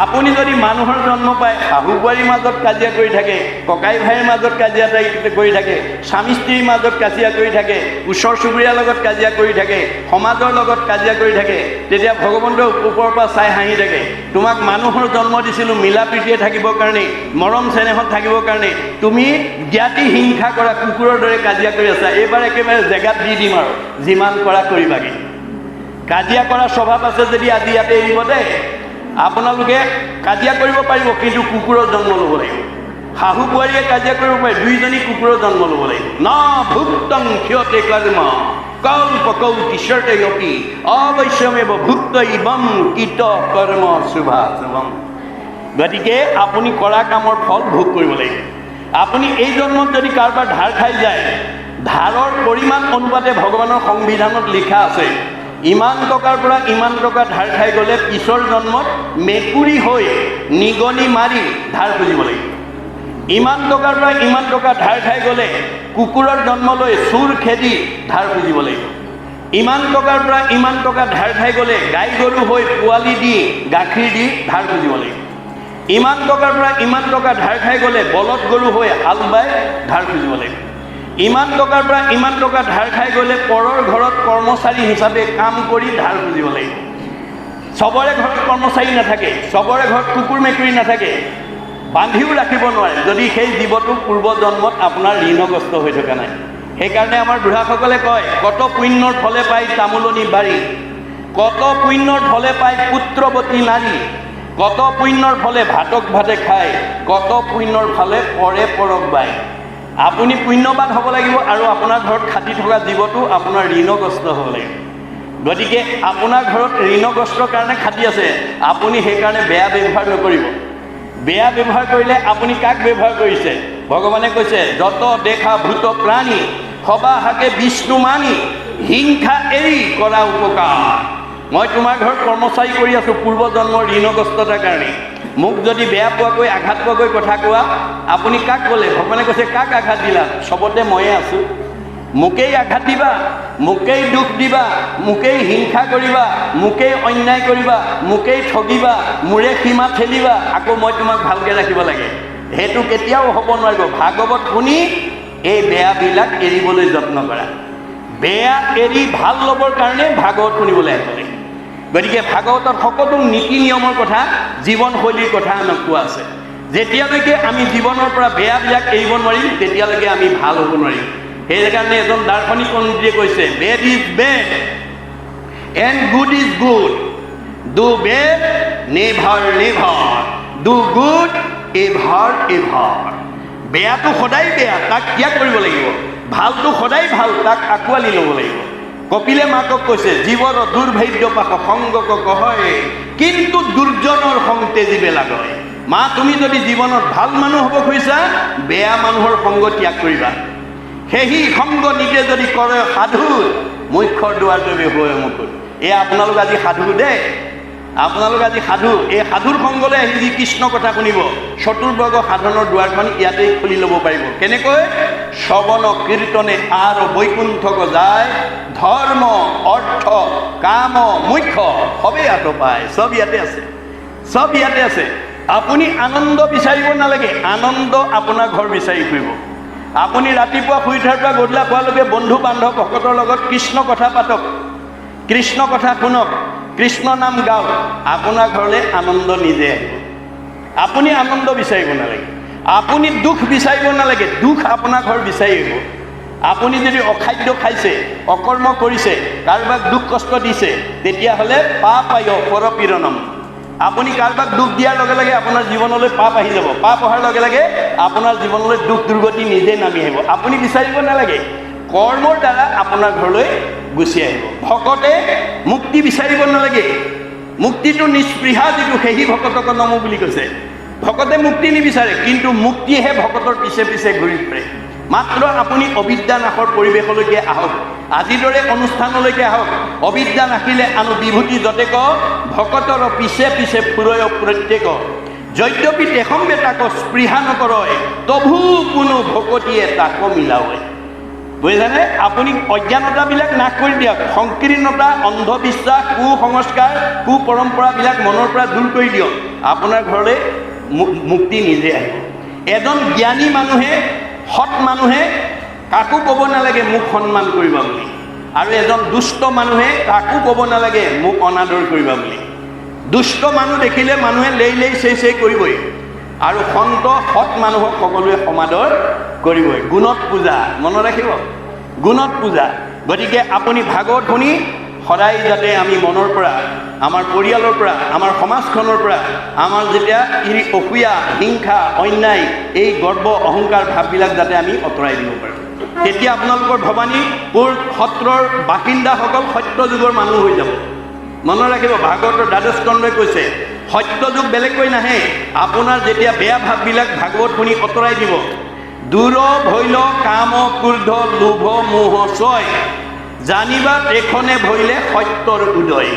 আপুনি যদি মানুহৰ জন্ম পায় শাহু বোৱাৰীৰ মাজত কাজিয়া কৰি থাকে, ককাই ভাইৰ মাজত কাজিয়া কৰি থাকে, স্বামী স্ত্ৰীৰ মাজত কাজিয়া কৰি থাকে, ওচৰ চুবুৰীয়াৰ লগত কাজিয়া কৰি থাকে, সমাজৰ লগত কাজিয়া কৰি থাকে, তেতিয়া ভগৱন্তই ওপৰৰ পৰা চাই হাঁহি থাকে। তোমাক মানুহৰ জন্ম দিছিলোঁ মিলা প্ৰীতিৰে থাকিবৰ কাৰণে, মৰম চেনেহত থাকিবৰ কাৰণে, তুমি জ্ঞাতি হিংসা কৰা কুকুৰৰ দৰে কাজিয়া কৰি আছা। এইবাৰ একেবাৰে জেগাত দি দিম আৰু যিমান কৰা কৰিবাগে। কাজিয়া কৰা স্বভাৱ আছে যদি আজি ইয়াতে এৰিব দেই। আপোনালোকে কাজিয়া কৰিব পাৰিব, কিন্তু কুকুৰৰ জন্ম ল'ব লাগিব। শাহু বোৱাৰীয়ে কাজিয়া কৰিব পাৰে, দুইজনী কুকুৰৰ জন্ম ল'ব লাগিব। ন ভুক্তং ক্ষতে কৰ্ম কল্পকৌতি শৰ্তয়পি অৱশ্যমেৱ ভুক্ত ইবম কীট কৰ্ম শুভাশুভম। গতিকে আপুনি কৰা কামৰ ফল ভোগ কৰিব লাগিব। আপুনি এই জন্মত যদি কাৰোবাৰ ধাৰ খাই যায়, ধাৰৰ পৰিমাণ অনুপাতে ভগৱানৰ সংবিধানত লিখা আছে ইমান টকাৰ পৰা ইমান টকা ধাৰ খাই গ'লে পিছৰ জন্মত মেকুৰী হৈ নিগনি মাৰি ধাৰ খুজিব লাগিব। ইমান টকাৰ পৰা ইমান টকা ধাৰ খাই গ'লে কুকুৰৰ জন্ম লৈ চুৰ খেদি ধাৰ খুজিব লাগিব। ইমান টকাৰ পৰা ইমান টকা ধাৰ খাই গ'লে গাই গৰু হৈ পোৱালি দি গাখীৰ দি ধাৰ খুজিব লাগিব। ইমান টকাৰ পৰা ইমান টকা ধাৰ খাই গ'লে বলদ গৰু হৈ হাল বাই ধাৰ খুজিব লাগিব। ইমান টকাৰ পৰা ইমান টকা ধাৰ খাই গ'লে পৰৰ ঘৰত কৰ্মচাৰী হিচাপে কাম কৰি ধাৰ খুজিব লাগিব। চবৰে ঘৰত কৰ্মচাৰী নাথাকে, চবৰে ঘৰত কুকুৰ মেকুৰী নাথাকে, বান্ধিও ৰাখিব নোৱাৰে যদি সেই জীৱটো পূৰ্ব জন্মত আপোনাৰ ঋণগ্ৰস্ত হৈ থকা নাই। সেইকাৰণে আমাৰ বুঢ়াসকলে কয় কত পুণ্যৰ ফলে পায় তামোলনি বাৰী, কত পুণ্যৰ ফলে পায় পুত্ৰৱতী নাৰী, কত পুণ্যৰ ফলে ভাতক ভাতে খায়, কত পুণ্যৰ ফালে পৰে পৰক বাই। আপুনি পুণ্যৱান হ'ব লাগিব আৰু আপোনাৰ ঘৰত খাটি থকা জীৱটো আপোনাৰ ঋণগ্ৰস্ত হ'ব লাগিব। গতিকে আপোনাৰ ঘৰত ঋণগ্ৰস্তৰ কাৰণে খাটি আছে, আপুনি সেইকাৰণে বেয়া ব্যৱহাৰ নকৰিব। বেয়া ব্যৱহাৰ কৰিলে আপুনি কাক ব্যৱহাৰ কৰিছে? ভগৱানে কৈছে যত দেখা ভূত প্ৰাণী সবা হাকে বিষ্ণু মানি হিংসা এৰি কৰা উপকাৰ। মই তোমাৰ ঘৰত কৰ্মচাৰী কৰি আছোঁ পূৰ্ব জন্মৰ ঋণগ্ৰস্ততাৰ কাৰণে। মোক যদি বেয়া পোৱাকৈ আঘাত পোৱাকৈ কথা কোৱা, আপুনি কাক ক'লে? ভগৱানে কৈছে কাক আঘাত দিলা? চবতে ময়ে আছোঁ। মোকেই আঘাত দিবা, মোকেই দুখ দিবা, মোকেই হিংসা কৰিবা, মোকেই অন্যায় কৰিবা, মোকেই ঠগিবা, মোৰে সীমা ঠেলিবা, আকৌ মই তোমাক ভালকৈ ৰাখিব লাগে। সেইটো কেতিয়াও হ'ব নোৱাৰিব। ভাগৱত শুনি এই বেয়াবিলাক এৰিবলৈ যত্ন কৰা। বেয়া এৰি ভাল ল'বৰ কাৰণে ভাগৱত শুনিবলৈ আহিব লাগে। গতিকে ভাগৱতত সকলো নীতি নিয়মৰ কথা, জীৱনশৈলীৰ কথা আমাক কোৱা আছে। যেতিয়ালৈকে আমি জীৱনৰ পৰা বেয়াবিলাক এৰিব নোৱাৰিম তেতিয়ালৈকে আমি ভাল হ'ব নোৱাৰিম। সেইকাৰণে এজন দাৰ্শনিক পণ্ডিতে কৈছে bed is bed and good is good, do bed never never, do good ever ever. বেয়াটো সদায় বেয়া, তাক ত্যাগ কৰিব লাগিব। ভালটো সদায় ভাল, তাক আঁকোৱালি ল'ব লাগিব। কপিলে মাকক কৈছে জীৱৰ দুৰ্ভেদ্য পাশ সংগক কহয় কিন্তু দুৰ্জনৰ সংতে জীৱে লাগয়। মা তুমি যদি জীৱনত ভাল মানুহ হ'ব খুজিছা বেয়া মানুহৰ সংগ ত্যাগ কৰিবা। সেহি সংগ নিতে যদি কৰে সাধু মুখ্যৰ দুৱাৰটোৱে হৈ মুকুট। এয়া আপোনালোক আজি সাধু দেই, আপোনালোক আজি সাধু। এই সাধুৰ সংগলৈ আহি যি কৃষ্ণ কথা শুনিব চতুৰ্বৰ্গ সাধনৰ দুৱাৰখন ইয়াতেই খুলি ল'ব পাৰিব। কেনেকৈ? শ্ৰৱণ কীৰ্তনে আৰু বৈকুণ্ঠক যায়, ধৰ্ম অৰ্থ কাম মুখ্য সবেই ইয়াত পায়। চব ইয়াতে আছে, চব ইয়াতে আছে। আপুনি আনন্দ বিচাৰিব নালাগে, আনন্দ আপোনাৰ ঘৰ বিচাৰি ফুৰিব। আপুনি ৰাতিপুৱা শুই উঠাৰ পৰা গধূলা খোৱালৈকে বন্ধু বান্ধৱ ভকতৰ লগত কৃষ্ণ কথা পাতক, কৃষ্ণ কথা শুনক, কৃষ্ণ নাম গাওক, আপোনাৰ ঘৰলৈ আনন্দ নিজে আহিব। আপুনি আনন্দ বিচাৰিব নালাগে, আপুনি দুখ বিচাৰিব নালাগে, দুখ আপোনাৰ ঘৰ বিচাৰি আহিব। আপুনি যদি অখাদ্য খাইছে, অকৰ্ম কৰিছে, কাৰোবাক দুখ কষ্ট দিছে, তেতিয়াহ'লে পাপ আয় পৰপীড়নম। আপুনি কাৰোবাক দুখ দিয়াৰ লগে লগে আপোনাৰ জীৱনলৈ পাপ আহি যাব। পাপ অহাৰ লগে লগে আপোনাৰ জীৱনলৈ দুখ দুৰ্গতি নিজে নামি আহিব। আপুনি বিচাৰিব নালাগে, কৰ্মৰ দ্বাৰা আপোনাৰ ঘৰলৈ গুচি আহিব। ভকতে মুক্তি বিচাৰিব নালাগে, মুক্তিটো নিস্পৃহা যিটো সেহি ভকতক নমো বুলি কৈছে। ভকতে মুক্তি নিবিচাৰে, কিন্তু মুক্তিহে ভকতৰ পিছে পিছে ঘূৰি ফুৰে। মাত্ৰ আপুনি অবিদ্যা নাশৰ পৰিৱেশলৈকে আহক, আজিৰ দৰে অনুষ্ঠানলৈকে আহক। অবিদ্যা নাখিলে আনো বিভূতি যতেক, ভকতৰ পিছে পিছে ফুৰয় প্ৰত্যেক। যদ্যপি তেখম্বে তাক স্পৃহা নকৰয়, তভু কোনো ভকতিয়ে তাক মিলাৱয়। বুজিছানে? আপুনি অজ্ঞানতাবিলাক নাশ কৰি দিয়ক, সংকীৰ্ণতা, অন্ধবিশ্বাস, কুসংস্কাৰ, কুপৰম্পৰাবিলাক মনৰ পৰা দূৰ কৰি দিয়ক। আপোনাৰ ঘৰলৈ মুক্তি নিজে আহিব। এজন জ্ঞানী মানুহে, সৎ মানুহে কাকো ক'ব নালাগে মোক সন্মান কৰিবা বুলি, আৰু এজন দুষ্ট মানুহে কাকো ক'ব নালাগে মোক অনাদৰ কৰিবা বুলি। দুষ্ট মানুহ দেখিলে মানুহে লেই লেই চেই চেই কৰিবই, আৰু সন্ত সৎ মানুহক সকলোৱে সমাদৰ কৰিবই। গুণত পূজা, মনত ৰাখিব, গুণত পূজা। গতিকে আপুনি ভাগৱত শুনি সদায় যাতে আমি মনৰ পৰা, আমাৰ পৰিয়ালৰ পৰা, আমাৰ সমাজখনৰ পৰা আমাৰ যেতিয়া অসূয়া, হিংসা, অন্যায়, এই গৰ্ব অহংকাৰ ভাৱবিলাক যাতে আমি আঁতৰাই দিব পাৰোঁ। তেতিয়া আপোনালোকৰ ভৱানীপুৰ সত্ৰৰ বাসিন্দাসকল সত্য যুগৰ মানুহ হৈ যাব। মনত ৰাখিব, ভাগৱতৰ দ্বাদশ স্কন্ধই কৈছে সত্য যুগ বেলেগকৈ নাহে। আপোনাৰ যেতিয়া বেয়া ভাৱবিলাক ভাগৱত শুনি আঁতৰাই দিব, দূৰ ভৈল কাম ক্ৰোধ লোভ মোহ ছয় জানিবা তেখনে ভৈলে সত্যৰ উদয়।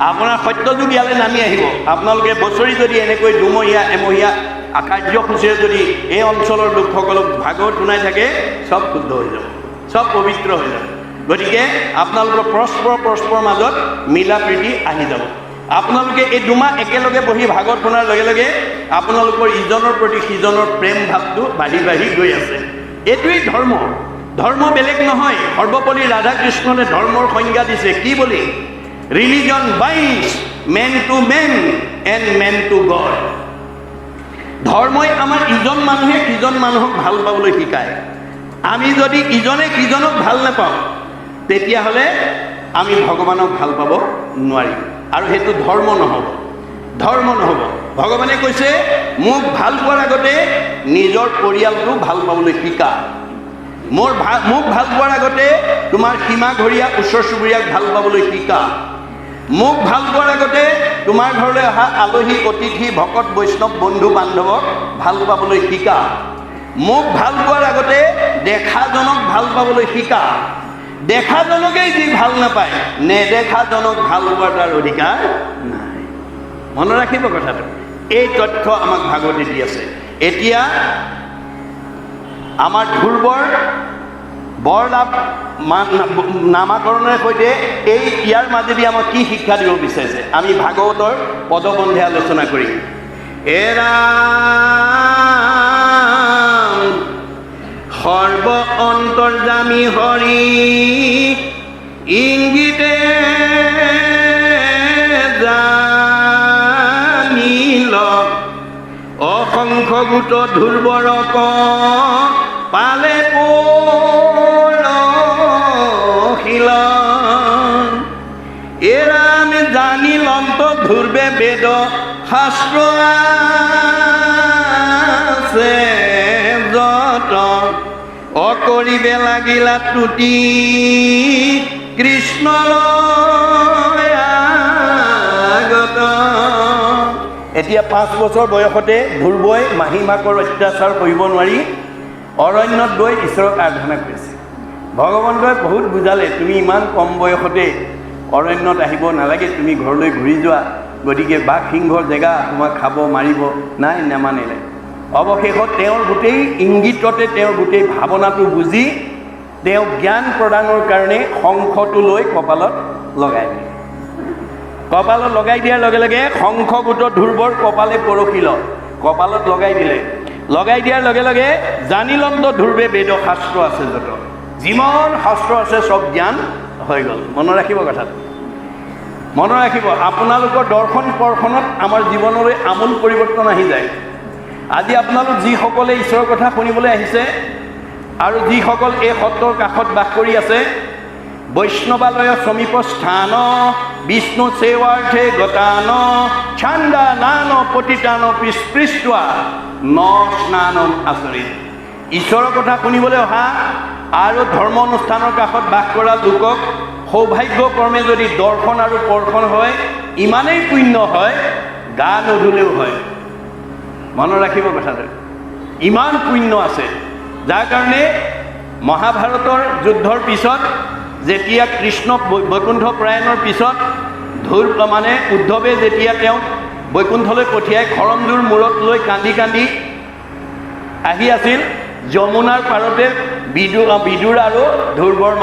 আপোনাৰ সত্যযুগ ইয়ালৈ নামি আহিব। আপোনালোকে বছৰি যদি এনেকৈ দুমহীয়া এমহীয়া কাৰ্যসূচীৰে যদি এই অঞ্চলৰ লোকসকলক ভাগৱত শুনাই থাকে, চব শুদ্ধ হৈ যাব, চব পবিত্ৰ হৈ যাব। গতিকে আপোনালোকৰ পৰস্পৰৰ মাজত মিলা প্ৰীতি আহি যাব। আপোনালোকে এই দুমাহ একেলগে বহি ভাগৱত শুনাৰ লগে লগে আপোনালোকৰ ইজনৰ প্ৰতি সিজনৰ প্ৰেম ভাৱটো বাঢ়ি বাঢ়ি গৈ আছে। এইটোৱেই ধৰ্ম। ধৰ্ম বেলেগ নহয়। সৰ্বপল্লী ৰাধাকৃষ্ণনে ধৰ্মৰ সংজ্ঞা দিছে কি বুলি? Religion binds man to man and man to God. ধৰ্মই আমাৰ ইজন মানুহে সিজন মানুহক ভাল পাবলৈ শিকায়। আমি যদি ইজনে সিজনক ভাল নাপাওঁ তেতিয়াহ'লে আমি ভগৱানক ভাল পাব নোৱাৰিম, আৰু সেইটো ধৰ্ম নহ'ব, ধৰ্ম নহ'ব। ভগৱানে কৈছে মোক ভাল পোৱাৰ আগতে নিজৰ পৰিয়ালটো ভাল পাবলৈ শিকা। মোক ভাল পোৱাৰ আগতে তোমাৰ সীমাঘৰীয়া ওচৰ চুবুৰীয়াক ভাল পাবলৈ শিকা। মোক ভাল পোৱাৰ আগতে তোমাৰ ঘৰলৈ অহা আলহী অতিথি ভকত বৈষ্ণৱ বন্ধু বান্ধৱক ভাল পাবলৈ শিকা। মোক ভাল পোৱাৰ আগতে দেখাজনক ভাল পাবলৈ শিকা। দেখাজনকেই যি ভাল নাপায়, নেদেখাজনক ভাল পোৱাৰ তাৰ অধিকাৰ নাই। মনত ৰাখিব কথাটো। এই তথ্য আমাক ভাগৱতে দি আছে। এতিয়া আমাৰ ধ্ৰুৱৰ বৰলাভ নামাকৰণৰ সৈতে ইয়াৰ মাজেদি আমাক কি শিক্ষা দিব বিচাৰিছে আমি ভাগৱতৰ পদবন্ধে আলোচনা কৰিম। এৰা সৰ্ব অন্তৰ্যামী হৰি ইংগিতে জানিল অসংখ্য গোট ধ্ৰুৱৰক পালে পৰশিল। এৰা আমি জানিল অন্ত ধ্ৰুৱে বেদ শাস্ত্ৰ আছে যত অকৰিবে লাগিলা ত্ৰুটি কৃষ্ণ আগত। এতিয়া 5 বছৰ বয়সতে ধ্ৰুৱই মাহী মাকৰ অত্যাচাৰ কৰিব নোৱাৰি অৰণ্যত গৈ ঈশ্বৰক আৰাধনা কৰিছে। ভগৱন্তই বহুত বুজালে, তুমি ইমান কম বয়সতে অৰণ্যত আহিব নালাগে, তুমি ঘৰলৈ ঘূৰি যোৱা, গতিকে বাঘ সিংহৰ জেগা, তোমাক খাব মাৰিব। নাই, নেমানিলে। অৱশেষত তেওঁৰ গোটেই ইংগিততে তেওঁৰ গোটেই ভাৱনাটো বুজি তেওঁ জ্ঞান প্ৰদানৰ কাৰণে শংখটো লৈ কপালত লগাই দিলে। কপালত লগাই দিয়াৰ লগে লগে শংখ গোট ধ্ৰুৱৰ কপালে পৰশিল। কপালত লগাই দিলে। লগাই দিয়াৰ লগে লগে জানিলন্ত ধ্ৰুৱে বেদ শাস্ত্ৰ আছে যত, যিমান শাস্ত্ৰ আছে চব জ্ঞান হৈ গ'ল। মনত ৰাখিব কথাটো, মনত ৰাখিব। আপোনালোকৰ দৰ্শন স্পৰ্শনত আমাৰ জীৱনলৈ আমূল পৰিৱৰ্তন আহি যায়। আজি আপোনালোক যিসকলে ঈশ্বৰৰ কথা শুনিবলৈ আহিছে আৰু যিসকল এই সত্ৰৰ কাষত বাস কৰি আছে, বৈষ্ণৱালয় সমীপ স্থান বিষ্ণু সেৱাৰ্থে গতান ছান্দা নান পতিতান পৃষ্ঠা ন স্নানম আচৰিত। ঈশ্বৰৰ কথা শুনিবলৈ অহা আৰু ধৰ্ম অনুষ্ঠানৰ কাষত বাস কৰা লোকক সৌভাগ্যক্ৰমে যদি দৰ্শন আৰু স্পৰ্শন হয়, ইমানেই পুণ্য হয় গা নুধুলেও হয়। মনত ৰাখিব কথাটো, ইমান পুণ্য আছে। যাৰ কাৰণে মহাভাৰতৰ যুদ্ধৰ পিছত যেতিয়া কৃষ্ণ বৈকুণ্ঠ প্ৰয়াণৰ পিছত উদ্ধৱে যেতিয়া তেওঁক বৈকুণ্ঠলৈ পঠিয়াই খৰমজুৰ মূৰত লৈ কান্দি কান্দি আহি আছিল, যমুনাৰ পাৰতে বিদুৰ আৰু ধ্ৰুৱৰ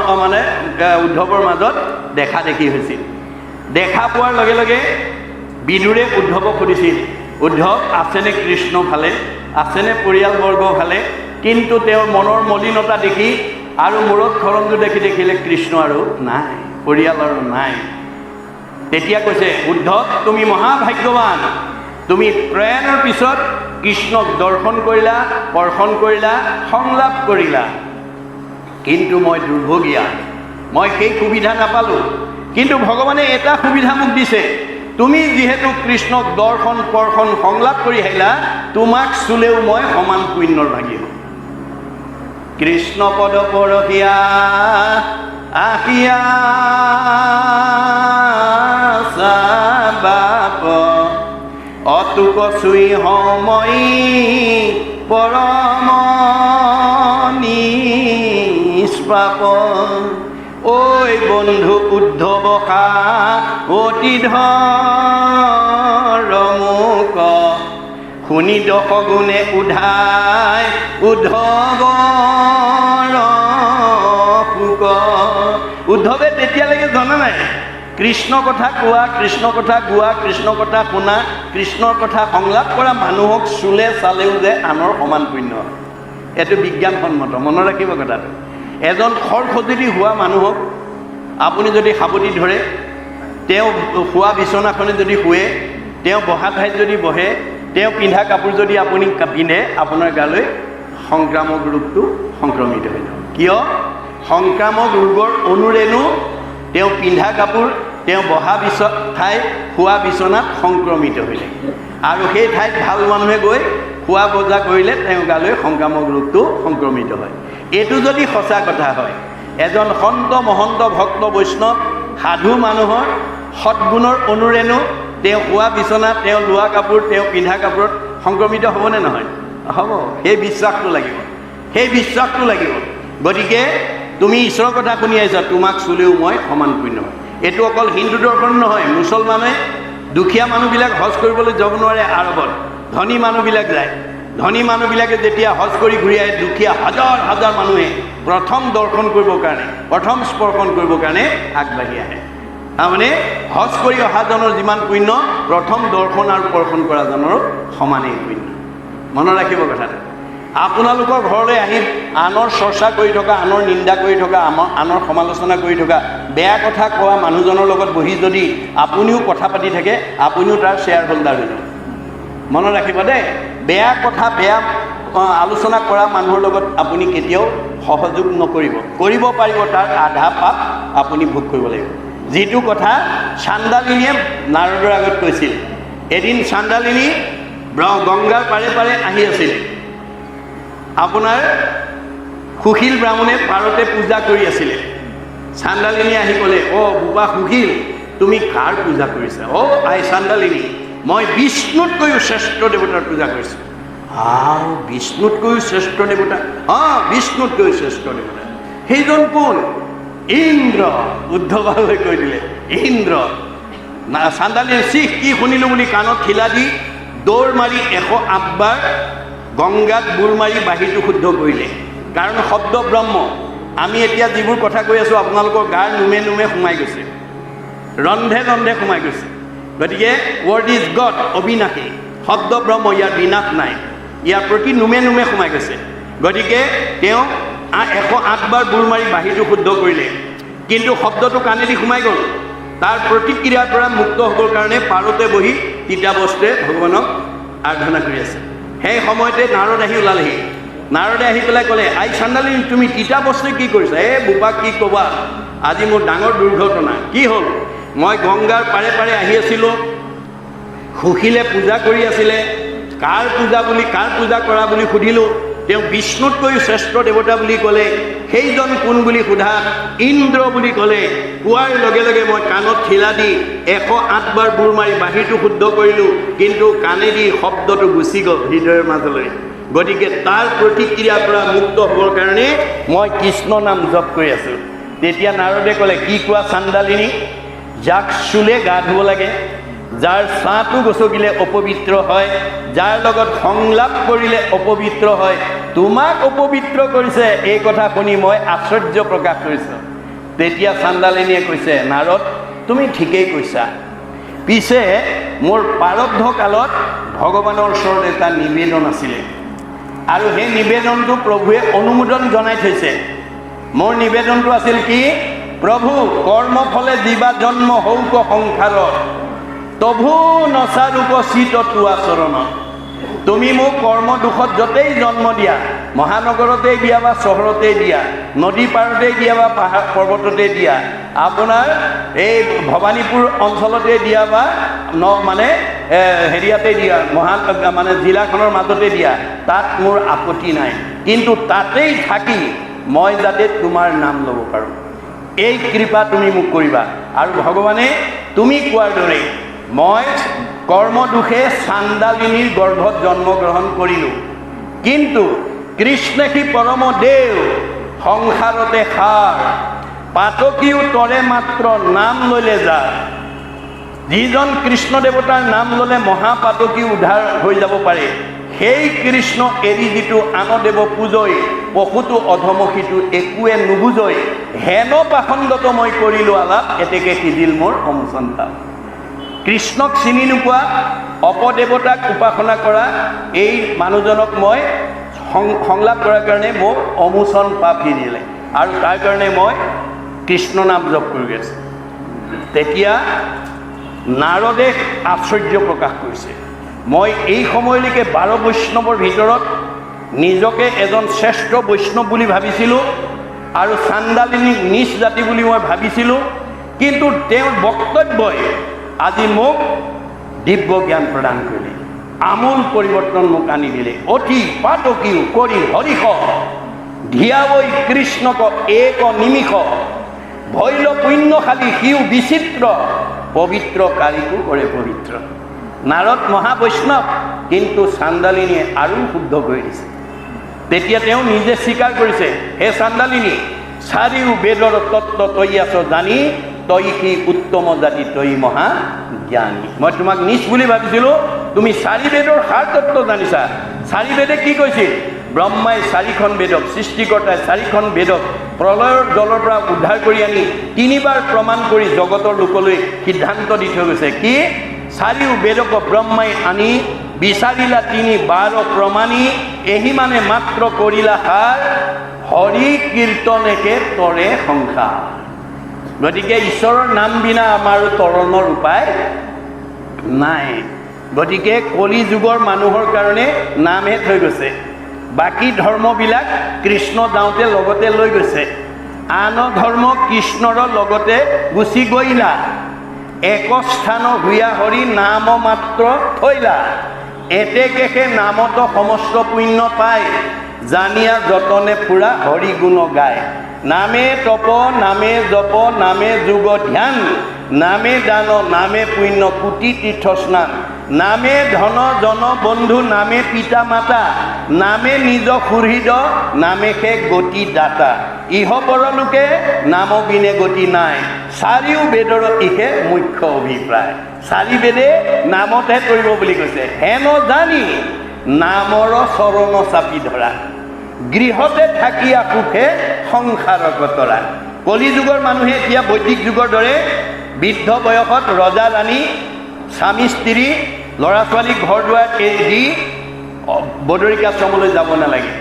উদ্ধৱৰ মাজত দেখা দেখি হৈছিল। দেখা পোৱাৰ লগে লগে বিদুৰে উদ্ধৱক সুধিছিল, উদ্ধৱ আছেনে কৃষ্ণ ভালে, আছেনে পৰিয়ালবৰ্গ ভালে? কিন্তু তেওঁৰ মনৰ মলিনতা দেখি আৰু মূৰত খৰমজুৰ দেখি দেখিলে কৃষ্ণ আৰু নাই, পৰিয়াল আৰু নাই। তেতিয়া কৈছে, উদ্ধৱ তুমি মহাভাগ্যৱান, তুমি প্ৰয়াণৰ পিছত কৃষ্ণক দৰ্শন কৰিলা, স্পৰ্শন কৰিলা, সংলাপ কৰিলা। কিন্তু মই দুৰ্ভগীয়া, মই সেই সুবিধা নাপালোঁ। কিন্তু ভগৱানে এটা সুবিধা মোক দিছে, তুমি যিহেতু কৃষ্ণক দৰ্শন স্পৰ্শন সংলাপ কৰি আহিলা, তোমাক চুলেও মই সমান পুণ্যৰ ভাগী হ'ম। কৃষ্ণ পদ পৰশিয়া আহিয়া বাপ অতুক চুই সময় পৰম নিষ্পাপ। ঐ বন্ধু উদ্ধৱ অতি ধৰ্মুক, শুনি দশ গুণে উধাই উদ্ধৱৰ শোক। উদ্ধৱে তেতিয়ালৈকে জনা নাই কৃষ্ণ কথা কোৱা, কৃষ্ণ কথা গোৱা, কৃষ্ণ কথা শুনা, কৃষ্ণৰ কথা সংলাপ কৰা মানুহক চুলে চালেও যে আনৰ সমান পুণ্য। এইটো বিজ্ঞানসন্মত, মনত ৰাখিব কথাটো। এজন খৰখজুতি হোৱা মানুহক আপুনি যদি সাৱটি ধৰে, তেওঁ শোৱা বিচনাখনে যদি শুৱে, তেওঁ বহা ঠাইত যদি বহে, তেওঁ পিন্ধা কাপোৰ যদি আপুনি পিন্ধে, আপোনাৰ গালৈ সংক্ৰামক ৰোগটো সংক্ৰমিত হৈ যাব। কিয়? সংক্ৰামক ৰোগৰ অনুৰেণু তেওঁ পিন্ধা কাপোৰ, তেওঁ বহা ঠাই, শোৱা বিচনাত সংক্ৰমিত হৈ থাকে। আৰু সেই ঠাইত ভাল মানুহে গৈ খোৱা বজা কৰিলে তেওঁ গালৈ সংক্ৰামক ৰোগটো সংক্ৰমিত হয়। এইটো যদি সঁচা কথা হয়, এজন সন্ত মহন্ত ভক্ত বৈষ্ণৱ সাধু মানুহৰ সৎগুণৰ অনুৰেণু তেওঁ শোৱা বিচনাত, তেওঁ লোৱা কাপোৰ, তেওঁ পিন্ধা কাপোৰত সংক্ৰমিত হ'বনে নহয়? হ'ব। সেই বিশ্বাসটো লাগিব, সেই বিশ্বাসটো লাগিব। গতিকে তুমি ঈশ্বৰৰ কথা শুনি আহিছা, তোমাক চুলেও মই সমান পুণ্য হয়। এইটো অকল হিন্দু দৰ্শন নহয়, মুছলমানে দুখীয়া মানুহবিলাক হজ কৰিবলৈ যাব নোৱাৰে আৰৱত, ধনী মানুহবিলাক যায়। ধনী মানুহবিলাকে যেতিয়া হজ কৰি ঘূৰি আহে, দুখীয়া হাজাৰ হাজাৰ মানুহে প্ৰথম দৰ্শন কৰিবৰ কাৰণে, প্ৰথম স্পৰ্শন কৰিবৰ কাৰণে আগবাঢ়ি আহে। তাৰমানে হজ কৰি অহাজনৰ যিমান পুণ্য, প্ৰথম দৰ্শন আৰু স্পৰ্শন কৰাজনৰ সমানেই পুণ্য। মনত ৰাখিব কথাটো। আপোনালোকৰ ঘৰলৈ আহি আনৰ চৰ্চা কৰি থকা, আনৰ নিন্দা কৰি থকা, আনৰ সমালোচনা কৰি থকা, বেয়া কথা কোৱা মানুহজনৰ লগত বহি যদি আপুনিও কথা পাতি থাকে, আপুনিও তাৰ শ্বেয়াৰ হোল্ডাৰ হৈ যাব। মনত ৰাখিব দেই, বেয়া কথা, বেয়া আলোচনা কৰা মানুহৰ লগত আপুনি কেতিয়াও সহযোগ নকৰিব। কৰিব পাৰিব, তাৰ আধা পাপ আপুনি ভোগ কৰিব লাগিব। যিটো কথা চাণ্ডালিনীয়ে নাৰদৰ আগত কৈছিল। এদিন চাণ্ডালিনী গংগাৰ পাৰে পাৰে আহি আছিল। আপোনাৰ সুশীল ব্ৰাহ্মণে পাৰতে পূজা কৰি আছিলে। চাণ্ডালিনী আহি ক'লে, অ' বোপা সুশীল, তুমি কাৰ পূজা কৰিছা? অ' আই চাণ্ডালিনী, মই বিষ্ণুতকৈও শ্ৰেষ্ঠ দেৱতাৰ পূজা কৰিছোঁ। বিষ্ণুতকৈও শ্ৰেষ্ঠ দেৱতা? বিষ্ণুতকৈও শ্ৰেষ্ঠ দেৱতা। সেইজন কোন? ইন্দ্ৰ। উদ্ধৱলৈ কৈ দিলে, ইন্দ্ৰ। চাণ্ডালিনী শিখ কি শুনিলোঁ বুলি কাণত ঠিলা দি দৌৰ মাৰি 108 বাৰ গংগাত বুৰ মাৰি বাহিৰটো শুদ্ধ কৰিলে। কাৰণ শব্দ ব্ৰহ্ম। আমি এতিয়া যিবোৰ কথা কৈ আছোঁ, আপোনালোকৰ গাৰ নোমে নোমে সোমাই গৈছে, ৰন্ধে ৰন্ধে সোমাই গৈছে। গতিকে ৱৰ্ড ইজ গড, অবিনাশী। শব্দ ব্ৰহ্ম, ইয়াৰ বিনাশ নাই, ইয়াৰ প্ৰতি নোমে নোমে সোমাই গৈছে। গতিকে তেওঁ 108 বাৰ বুৰ মাৰি বাহিৰটো শুদ্ধ কৰিলে, কিন্তু শব্দটো কাণেদি সোমাই গ'ল। তাৰ প্ৰতিক্ৰিয়াৰ পৰা মুক্ত হ'বৰ কাৰণে পাৰতে বহি তিতাবস্ত্ৰে ভগৱানক আৰাধনা কৰি আছে। সেই সময়তে নাৰদ আহি ওলালেহি। নাৰদে আহি পেলাই ক'লে, আই চাণ্ডালিনী, তুমি তিতাবস্ত্ৰে কি কৰিছা? বোপাক কি ক'বা, আজি মোৰ ডাঙৰ দুৰ্ঘটনা। কি হ'ল? মই গংগাৰ পাৰে পাৰে আহি আছিলোঁ, সুশীলে পূজা কৰি আছিলে। কাৰ পূজা কৰা বুলি সুধিলোঁ। তেওঁ বিষ্ণুতকৈও শ্ৰেষ্ঠ দেৱতা বুলি ক'লে। সেইজন কোন বুলি সোধা, ইন্দ্ৰ বুলি ক'লে। কোৱাৰ লগে লগে মই কাণত ঠিলা দি 108 বাৰ বুৰ মাৰি বাহিৰটো শুদ্ধ কৰিলোঁ, কিন্তু কাণেদি শব্দটো গুচি গ'ল হৃদয়ৰ মাজলৈ। গতিকে তাৰ প্ৰতিক্ৰিয়াৰ পৰা মুক্ত হ'বৰ কাৰণে মই কৃষ্ণ নাম জপ কৰি আছোঁ। তেতিয়া নাৰদে ক'লে, কি কোৱা চাণ্ডালিনী? যাক চুলে গা ধুব লাগে, যাৰ ছাঁটো গছকিলে অপবিত্ৰ হয়, যাৰ লগত সংলাপ কৰিলে অপবিত্ৰ হয়, তোমাক অপবিত্ৰ কৰিছে। এই কথা শুনি মই আশ্চৰ্য প্ৰকাশ কৰিছোঁ। তেতিয়া চাণ্ডালিনীয়ে কৈছে, নাৰদ, তুমি ঠিকেই কৈছা। পিছে মোৰ প্ৰাৰব্ধ কালত ভগৱানৰ ওচৰত এটা নিবেদন আছিলে, আৰু সেই নিবেদনটো প্ৰভুৱে অনুমোদন জনাই থৈছে। মোৰ নিবেদনটো আছিল কি? প্ৰভু, কৰ্মফলে জীৱা জন্ম হৌক সংসাৰত, তভু নচাৰূপ চিত তোৱা চৰণত। তুমি মোক কৰ্ম দুখত য'তেই জন্ম দিয়া, মহানগৰতেই দিয়া বা চহৰতেই দিয়া, নদী পাৰতেই দিয়া বা পাহাৰ পৰ্বততেই দিয়া, আপোনাৰ এই ভৱানীপুৰ অঞ্চলতে দিয়া বা হেৰিয়াতে দিয়া, জিলাখনৰ মাজতে দিয়া, তাত মোৰ আপত্তি নাই। কিন্তু তাতেই থাকি মই যাতে তোমাৰ নাম ল'ব পাৰোঁ, এই কৃপা তুমি মোক কৰিবা। আৰু ভগৱানে তুমি কোৱাৰ দৰে মই কৰ্ম দুখে চাণ্ডালিনীৰ গৰ্ভত জন্মগ্ৰহণ কৰিলোঁ, কিন্তু কৃষ্ণে সি পৰম দেৱ সংসাৰতে সাৰ পাতকীও তৰে মাত্ৰ নাম ললে যাৰ। যিজন কৃষ্ণ দেৱতাৰ নাম ল'লে মহাপাতকী উদ্ধাৰ হৈ যাব পাৰে, সেই কৃষ্ণ এৰি যিটো আন দেৱ পূজয় পশুটো অধমসিটো একোৱে নুবুজয়, হেন পাখণ্ডত মই কৰিলোঁ আলাপ এতেকে সিজিল মোৰ অমুসন্তাপ। কৃষ্ণক চিনি নোপোৱা অপদেৱতাক উপাসনা কৰা এই মানুহজনক মই সংলাপ কৰাৰ কাৰণে মোক অমোচন পাপ সিজিলে, আৰু তাৰ কাৰণে মই কৃষ্ণ নাম জপ কৰি আছোঁ। তেতিয়া নাৰদে আশ্চৰ্য প্ৰকাশ কৰিছে, মই এই সময়লৈকে 12 বৈষ্ণৱৰ ভিতৰত নিজকে এজন শ্ৰেষ্ঠ বৈষ্ণৱ বুলি ভাবিছিলোঁ, আৰু চাণ্ডালিনীক নিচ জাতি বুলি মই ভাবিছিলোঁ, কিন্তু তেওঁৰ বক্তব্যই আজি মোক দিব্য জ্ঞান প্ৰদান কৰিলে, আমূল পৰিৱৰ্তন মোক আনি দিলে। অতি পাতকীও কৰি হৰিষ ধিয়াবৈ কৃষ্ণক এক নিমিষ, ভৈল পুণ্যশালী সিও বিচিত্ৰ পবিত্ৰ কাৰীকো কৰে পবিত্ৰ। নাৰদ মহাবৈষ্ণৱ, কিন্তু চাণ্ডালিনীয়ে আৰু শুদ্ধ কৰি দিছে। তেতিয়া তেওঁ নিজে স্বীকাৰ কৰিছে, হে চাণ্ডালিনী, চাৰিও বেদৰ তত্ত্ব তই আছ জানি, তই সি উত্তম জাতি তই মহা জ্ঞানী। মই তোমাক নিচ বুলি ভাবিছিলোঁ, তুমি 4 বেদৰ সাৰ তত্ত্ব জানিছা। 4 বেদে কি কৈছিল? ব্ৰহ্মাই 4খন বেদক, সৃষ্টিকৰ্তাই 4খন বেদক প্ৰলয়ৰ জলৰ পৰা উদ্ধাৰ কৰি আনি 3বাৰ প্ৰমাণ কৰি জগতৰ লোকলৈ সিদ্ধান্ত দি থৈ গৈছে। কি? 4 বেদক ব্ৰহ্মাই আনি বিচাৰিলা 3 প্ৰমাণী, এহি মানে মাত্ৰ কৰিলা সাৰ, হৰি কীৰ্তনেকে তৰে সংসাৰ। গতিকে ঈশ্বৰৰ নাম বিনা আমাৰ তৰণৰ উপায় নাই। গতিকে কলি যুগৰ মানুহৰ কাৰণে নামহে থৈ গৈছে, বাকী ধৰ্মবিলাক কৃষ্ণ যাওঁতে লগতে লৈ গৈছে। আন ধৰ্ম কৃষ্ণৰ লগতে গুচি গৈলা, এক স্থান হুয়া হৰি নাম মাত্ৰ থৈলা, এতেকেহে নামত সমস্ত পুণ্য পায়, জানিয়া যতনে ফুৰা হৰি গুণ গায়। নামে তপ নামে জপ নামে যোগ ধ্যান, নামে দান নামে পুণ্য কোটি তীৰ্থ স্নান, নামে ধন জন বন্ধু নামে পিতা মাতা, নামে নিজ সুহৃদ নামে সে গতি দাতা, ইহ পৰলোকে নাম বিনে গতি নাই, 4 বেদৰ ইহে মুখ্য অভিপ্ৰায়। 4 বেদে নামতহে কৰিব বুলি কৈছে। হেন জানি নামৰ চৰণ চাপি ধৰা, গৃহতে থাকিয়া সুখে সংসাৰ কতৰা। কলি যুগৰ মানুহে এতিয়া বৈদিক যুগৰ দৰে বৃদ্ধ বয়সত ৰজা ৰাণী স্বামী স্ত্ৰী ল'ৰা ছোৱালীক ঘৰ দুৱাৰ এৰি বদৰিকাশ্ৰমলৈ যাব নালাগে,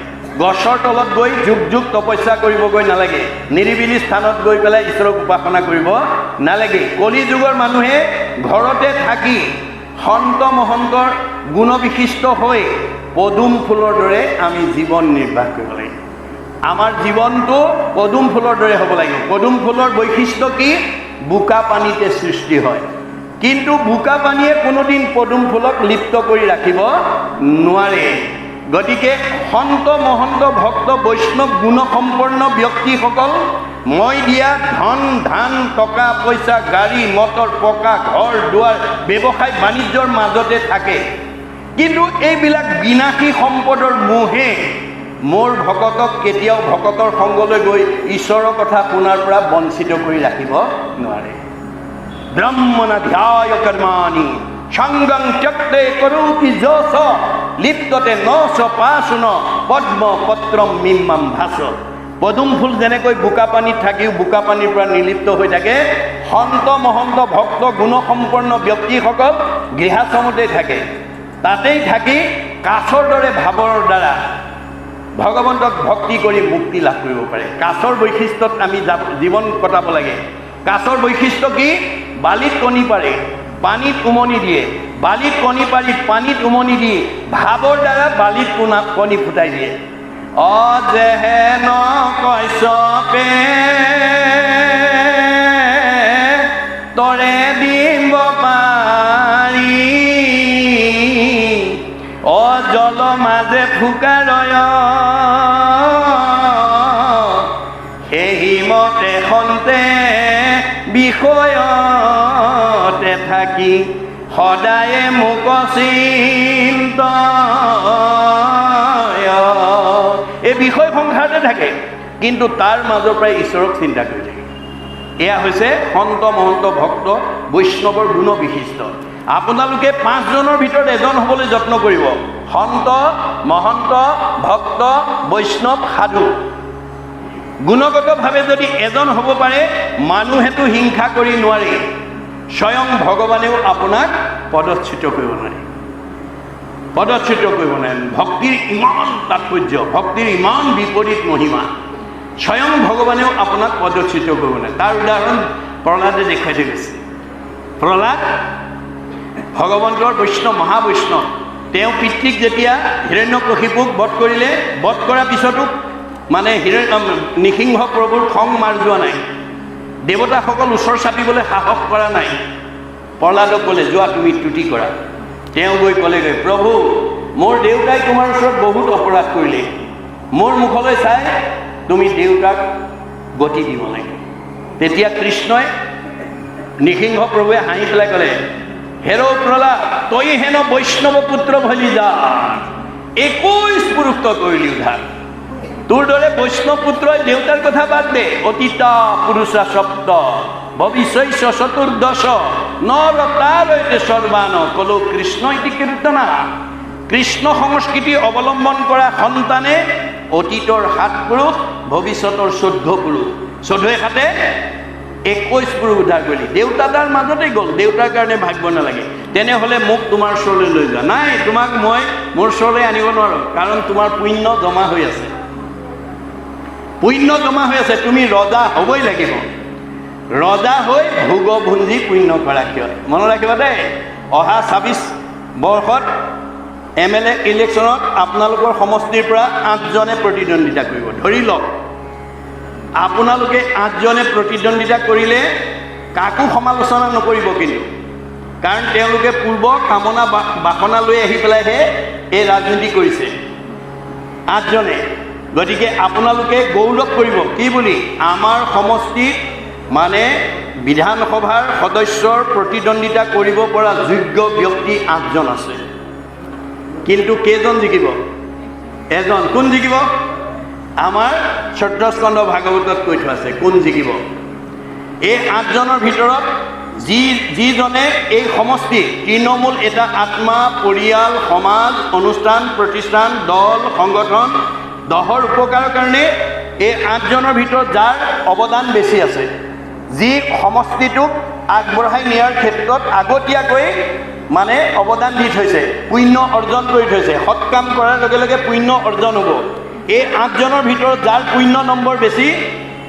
গছৰ তলত গৈ যুগ যুগ তপস্যা কৰিবগৈ নালাগে, নিৰিবিলি স্থানত গৈ পেলাই ঈশ্বৰক উপাসনা কৰিব নালাগে। কলি যুগৰ মানুহে ঘৰতে থাকি সন্ত মহন্তৰ গুণবিশিষ্ট হৈ পদুম ফুলৰ দৰে আমি জীৱন নিৰ্বাহ কৰিব লাগিব। আমাৰ জীৱনটো পদুম ফুলৰ দৰে হ'ব লাগিব। পদুম ফুলৰ বৈশিষ্ট্য কি? বোকা পানীতে সৃষ্টি হয়, কিন্তু বোকা পানীয়ে কোনোদিন পদুম ফুলক লিপ্ত কৰি ৰাখিব নোৱাৰে। গতিকে সন্ত মহন্ত ভক্ত বৈষ্ণৱ গুণসম্পন্ন ব্যক্তিসকল মই দিয়া ধন ধান টকা পইচা গাড়ী মটৰ পকা ঘৰ দুৱাৰ ব্যৱসায় বাণিজ্যৰ মাজতে থাকে, কিন্তু এইবিলাক বিনাশী সম্পদৰ মোহে মোৰ ভকতক কেতিয়াও ভকতৰ সংগলৈ গৈ ঈশ্বৰৰ কথা শুনাৰ পৰা বঞ্চিত কৰি ৰাখিব নোৱাৰে। ব্ৰহ্মণাধ্যায় কৰ্মাণি সংগং ত্যক্তে কৰোতি যশ, লিপ্ততে নশ পাশুন পদ্ম পত্ৰম মিম্মাম ভাস। পদুম ফুল যেনেকৈ বোকা পানীত থাকিও বোকা পানীৰ পৰা নিলিপ্ত হৈ থাকে, সন্ত মহন্ত ভক্ত গুণসম্পন্ন ব্যক্তিসকল গৃহাশ্ৰমতেই থাকে, তাতেই থাকি কাছৰ দৰে ভাৱৰ দ্বাৰা ভগৱন্তক ভক্তি কৰি মুক্তি লাভ কৰিব পাৰে। কাছৰ বৈশিষ্ট্যত আমি জীৱন কটাব লাগে। কাছৰ বৈশিষ্ট্য কি? বালিত কণী পাৰে, পানীত উমনি দিয়ে, বালিত কণী পাৰি পানীত উমনি দি ভাৱৰ দ্বাৰা বালিত কণী ফুটাই দিয়ে। অজেহেন কশ্যপে তৰে দিব পাৰি, অজল মাজে ফুকাৰয় সেইমতে সন্তে বিষয়তে থাকি, সদায়ে মোক চিন্তয় বিষয় সংসাৰতে থাকে, কিন্তু তাৰ মাজৰ পৰাই ঈশ্বৰক চিন্তা কৰি থাকে। এয়া হৈছে সন্ত মহন্ত ভক্ত বৈষ্ণৱৰ গুণ বিশিষ্ট। আপোনালোকে 5 জনৰ ভিতৰত এজন হ'বলৈ যত্ন কৰিব। সন্ত মহন্ত ভক্ত বৈষ্ণৱ সাধু গুণগতভাৱে যদি এজন হ'ব পাৰে, মানুহেতো হিংসা কৰি নোৱাৰে, স্বয়ং ভগৱানেও আপোনাক পদচ্যুত কৰিব নোৱাৰে, পদচ্যুত কৰিব নোৱাৰে। ভক্তিৰ ইমান তাৎপৰ্য, ভক্তিৰ ইমান বিপৰীত মহিমা, স্বয়ং ভগৱানেও আপোনাক পদচ্যুত কৰিব নোৱাৰে। তাৰ উদাহৰণ প্ৰহ্লাদে দেখুৱাই থৈ গৈছে। প্ৰহ্লাদ ভগৱন্তৰ বৈষ্ণৱ, মহাবৈষ্ণৱ। তেওঁ পিতৃক যেতিয়া হিৰণ্যকশিপুক বধ কৰিলে, বধ কৰাৰ পিছতো মানে নৃসিংহ প্ৰভুৰ খং মাৰ যোৱা নাই, দেৱতাসকল ওচৰ চাপিবলৈ সাহস কৰা নাই। প্ৰহ্লাদক ক'লে, যোৱা তুমি তুতি কৰা। তেওঁ গৈ ক'লেগৈ, প্ৰভু মোৰ দেউতাই তোমাৰ ওচৰত বহুত অপৰাধ কৰিলে, মোৰ মুখলৈ চাই তুমি দেউতাক গতি দিব লাগে। তেতিয়া কৃষ্ণই, নৃসিংহ প্ৰভুৱে হাঁহি পেলাই ক'লে, হেৰ প্ৰহ্লাদ, তই হেন বৈষ্ণৱ পুত্ৰ ভলি যা, 21 পুৰুষ কৰিলি উদ্ধাৰ। তোৰ দৰে বৈষ্ণৱ পুত্ৰই দেউতাৰ কথা বাদ দে। অতীতা পুৰুষা সপ্ত ভৱিষ্যৎ চতুৰ্দশ নৰতাৰৈতে সৰ্বান কলো কৃষ্ণ ইতি কীৰ্তনা। কৃষ্ণ সংস্কৃতি অৱলম্বন কৰা সন্তানে অতীতৰ 7 পুৰুষ, ভৱিষ্যতৰ 14 পুৰুষ, 14 হাতে 21 পুৰুষ উদ্ধাৰ কৰিলি। দেউতা তাৰ মাজতে গ'ল, দেউতাৰ কাৰণে ভাবিব নালাগে। তেনেহ'লে মোক তোমাৰ ওচৰলৈ লৈ যোৱা। নাই, তোমাক মই মোৰ ওচৰলৈ আনিব নোৱাৰোঁ, কাৰণ তোমাৰ পুণ্য জমা হৈ আছে, পুণ্য জমা হৈ আছে। তুমি ৰজা হ'বই লাগিব, ৰজা হৈ ভোগ ভুঞ্জি পুণ্য কৰা কিয়। মনত ৰাখিবা দেই, অহা 26 বৰ্ষত MLA ইলেকশ্যনত আপোনালোকৰ সমষ্টিৰ পৰা 8 জনে প্ৰতিদ্বন্দ্বিতা কৰিব। ধৰি লওক, আপোনালোকে 8 জনে প্ৰতিদ্বন্দ্বিতা কৰিলে কাকো সমালোচনা নকৰিব কিন্তু, কাৰণ তেওঁলোকে পূৰ্ব কামনা বাসনা লৈ আহি পেলাইহে এই ৰাজনীতি কৰিছে 8 জনে। গতিকে আপোনালোকে গৌৰৱ কৰিব, কি বুলি, আমাৰ সমষ্টিত মানে বিধানসভাৰ সদস্যৰ প্ৰতিদ্বন্দ্বিতা কৰিব পৰা যোগ্য ব্যক্তি 8 জন আছে, কিন্তু কেইজন জিকিব? এজন। কোন জিকিব? আমাৰ 14 স্কন্ধ ভাগৱতত কৈ থোৱা আছে কোন জিকিব। এই 8 জনৰ ভিতৰত যিজনে এই সমষ্টি তৃণমূল এটা আত্মা, পৰিয়াল, সমাজ, অনুষ্ঠান, প্ৰতিষ্ঠান, দল, সংগঠন, দহৰ উপকাৰৰ কাৰণে এই 8 জনৰ ভিতৰত যাৰ অৱদান বেছি আছে, যি সমষ্টিটোক আগবঢ়াই নিয়াৰ ক্ষেত্ৰত আগতীয়াকৈ মানে অৱদান দি থৈছে, পুণ্য অৰ্জন কৰি থৈছে, সৎ কাম কৰাৰ লগে লগে পুণ্য অৰ্জন হ'ব। এই 8 জনৰ ভিতৰত যাৰ পুণ্য নম্বৰ বেছি,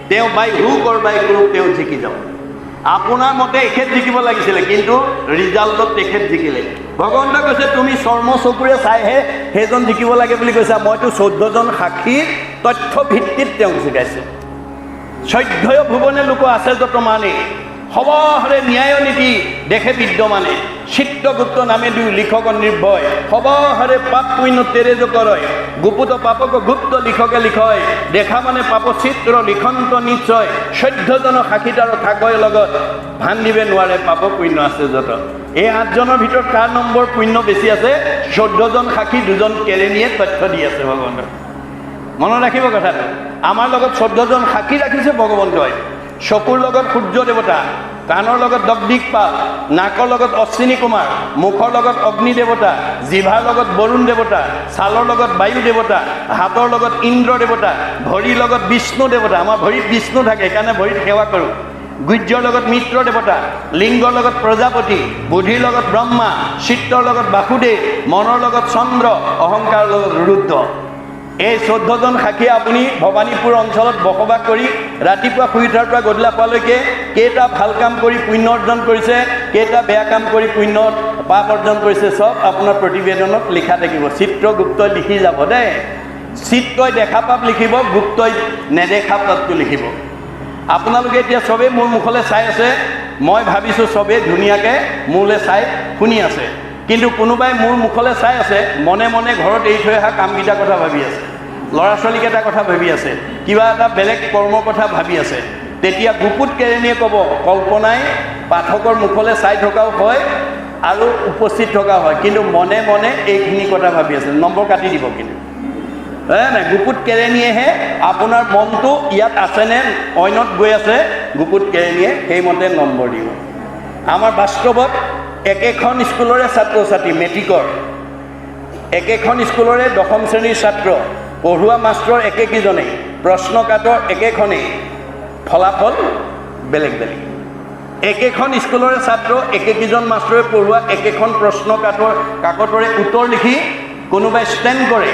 তেওঁ বাই হুক অৰ বাই ক্ৰুক তেওঁ জিকি যাব। আপোনাৰ মতে এখেত জিকিব লাগিছিলে, কিন্তু ৰিজাল্টত তেখেত জিকিলে। ভগৱন্তই কৈছে তুমি চৰ্ম চকুৰে চাইহে সেইজন জিকিব লাগে বুলি কৈছা। মইতো 14 জন সাক্ষীৰ তথ্য ভিত্তিত তেওঁক জিকাইছোঁ। 14 ভুৱনে লোক আছে যত মানে, সবহৰে ন্যায় নীতি দেখে বিদ্যমানে, চিত্ৰগুপ্ত নামে 2 লিখক নিৰ্ভয়, সবহৰে পাপ পুণ্য তেৰেজ কৰয়, গুপুত পাপক গুপ্ত লিখকে লিখয়, দেখা মানে পাপ চিত্ৰ লিখন্ত নিশ্চয়, 14 জন সাক্ষীদাৰ থাকয় লগত, ভান দিবে নোৱাৰে পাপ পুণ্য আছে যত। এই 8 জনৰ ভিতৰত কাৰ নম্বৰ পুণ্য বেছি আছে? 14 জন সাক্ষী, 2 জন কেৰেণীয়ে তথ্য দি আছে ভগৱন্তই। মনত ৰাখিব কথাটো। আমাৰ লগত 14 জন সাক্ষী ৰাখিছে ভগৱন্তই। চকুৰ লগত সূৰ্য দেৱতা, কাণৰ লগত দগদিকপাল, নাকৰ লগত অশ্বিনী কুমাৰ, মুখৰ লগত অগ্নি দেৱতা, জিভাৰ লগত বৰুণ দেৱতা, ছালৰ লগত বায়ু দেৱতা, হাতৰ লগত ইন্দ্ৰ দেৱতা, ভৰিৰ লগত বিষ্ণু দেৱতা। আমাৰ ভৰিত বিষ্ণু থাকে, সেইকাৰণে ভৰিত সেৱা কৰোঁ। গুহ্যৰ লগত মিত্ৰ দেৱতা, লিংগৰ লগত প্ৰজাপতি, বুদ্ধিৰ লগত ব্ৰহ্মা, চিত্ৰৰ লগত বাসুদেৱ, মনৰ লগত চন্দ্ৰ, অহংকাৰৰ লগত ৰুদ্ৰ। এই 14 জন সাক্ষীয়ে আপুনি ভৱানীপুৰ অঞ্চলত বসবাস কৰি ৰাতিপুৱা শুই উঠাৰ পৰা গধূলা পোৱালৈকে কেইটা ভাল কাম কৰি পুণ্য অৰ্জন কৰিছে, কেইটা বেয়া কাম কৰি পুণ্য পাপ অৰ্জন কৰিছে, চব আপোনাৰ প্ৰতিবেদনত লিখা থাকিব। চিত্ৰগুপ্তই লিখি যাব দেই। চিত্ৰই দেখা পাপ লিখিব, গুপ্তই নেদেখা পাপটো লিখিব। আপোনালোকে এতিয়া চবেই মোৰ মুখলৈ চাই আছে, মই ভাবিছোঁ চবেই ধুনীয়াকৈ মোলৈ চাই শুনি আছে, কিন্তু কোনোবাই মোৰ মুখলৈ চাই আছে, মনে মনে ঘৰত এৰি থৈ অহা কামকেইটাৰ কথা ভাবি আছে, ল'ৰা ছোৱালীকেইটাৰ কথা ভাবি আছে, কিবা এটা বেলেগ কৰ্মৰ কথা ভাবি আছে। তেতিয়া গুপুত কেৰেণীয়ে ক'ব, কল্পনাই পাঠকৰ মুখলৈ চাই থকাও হয় আৰু উপস্থিত থকাও হয়, কিন্তু মনে মনে এইখিনি কথা ভাবি আছে। নম্বৰ কাটি দিব কিন্তু। নাই গুপুত কেৰেণীয়েহে আপোনাৰ মনটো ইয়াত আছেনে অন্যত গৈ আছে গুপুত কেৰেণীয়ে সেইমতে নম্বৰ দিব। আমাৰ বাস্তৱত একেখন স্কুলৰে ছাত্ৰ ছাত্ৰী মেট্ৰিকৰ একেখন স্কুলৰে দশম শ্ৰেণীৰ ছাত্ৰ পঢ়ুৱা মাষ্টৰ একেকেইজনেই প্ৰশ্নকাটৰ একেখনেই ফলাফল বেলেগ বেলেগ। একেখন স্কুলৰে ছাত্ৰ একেকেইজন মাষ্টৰে পঢ়ুৱা একেখন প্ৰশ্নকাটৰ কাকতৰে উত্তৰ লিখি কোনোবাই ষ্টেণ্ড কৰে,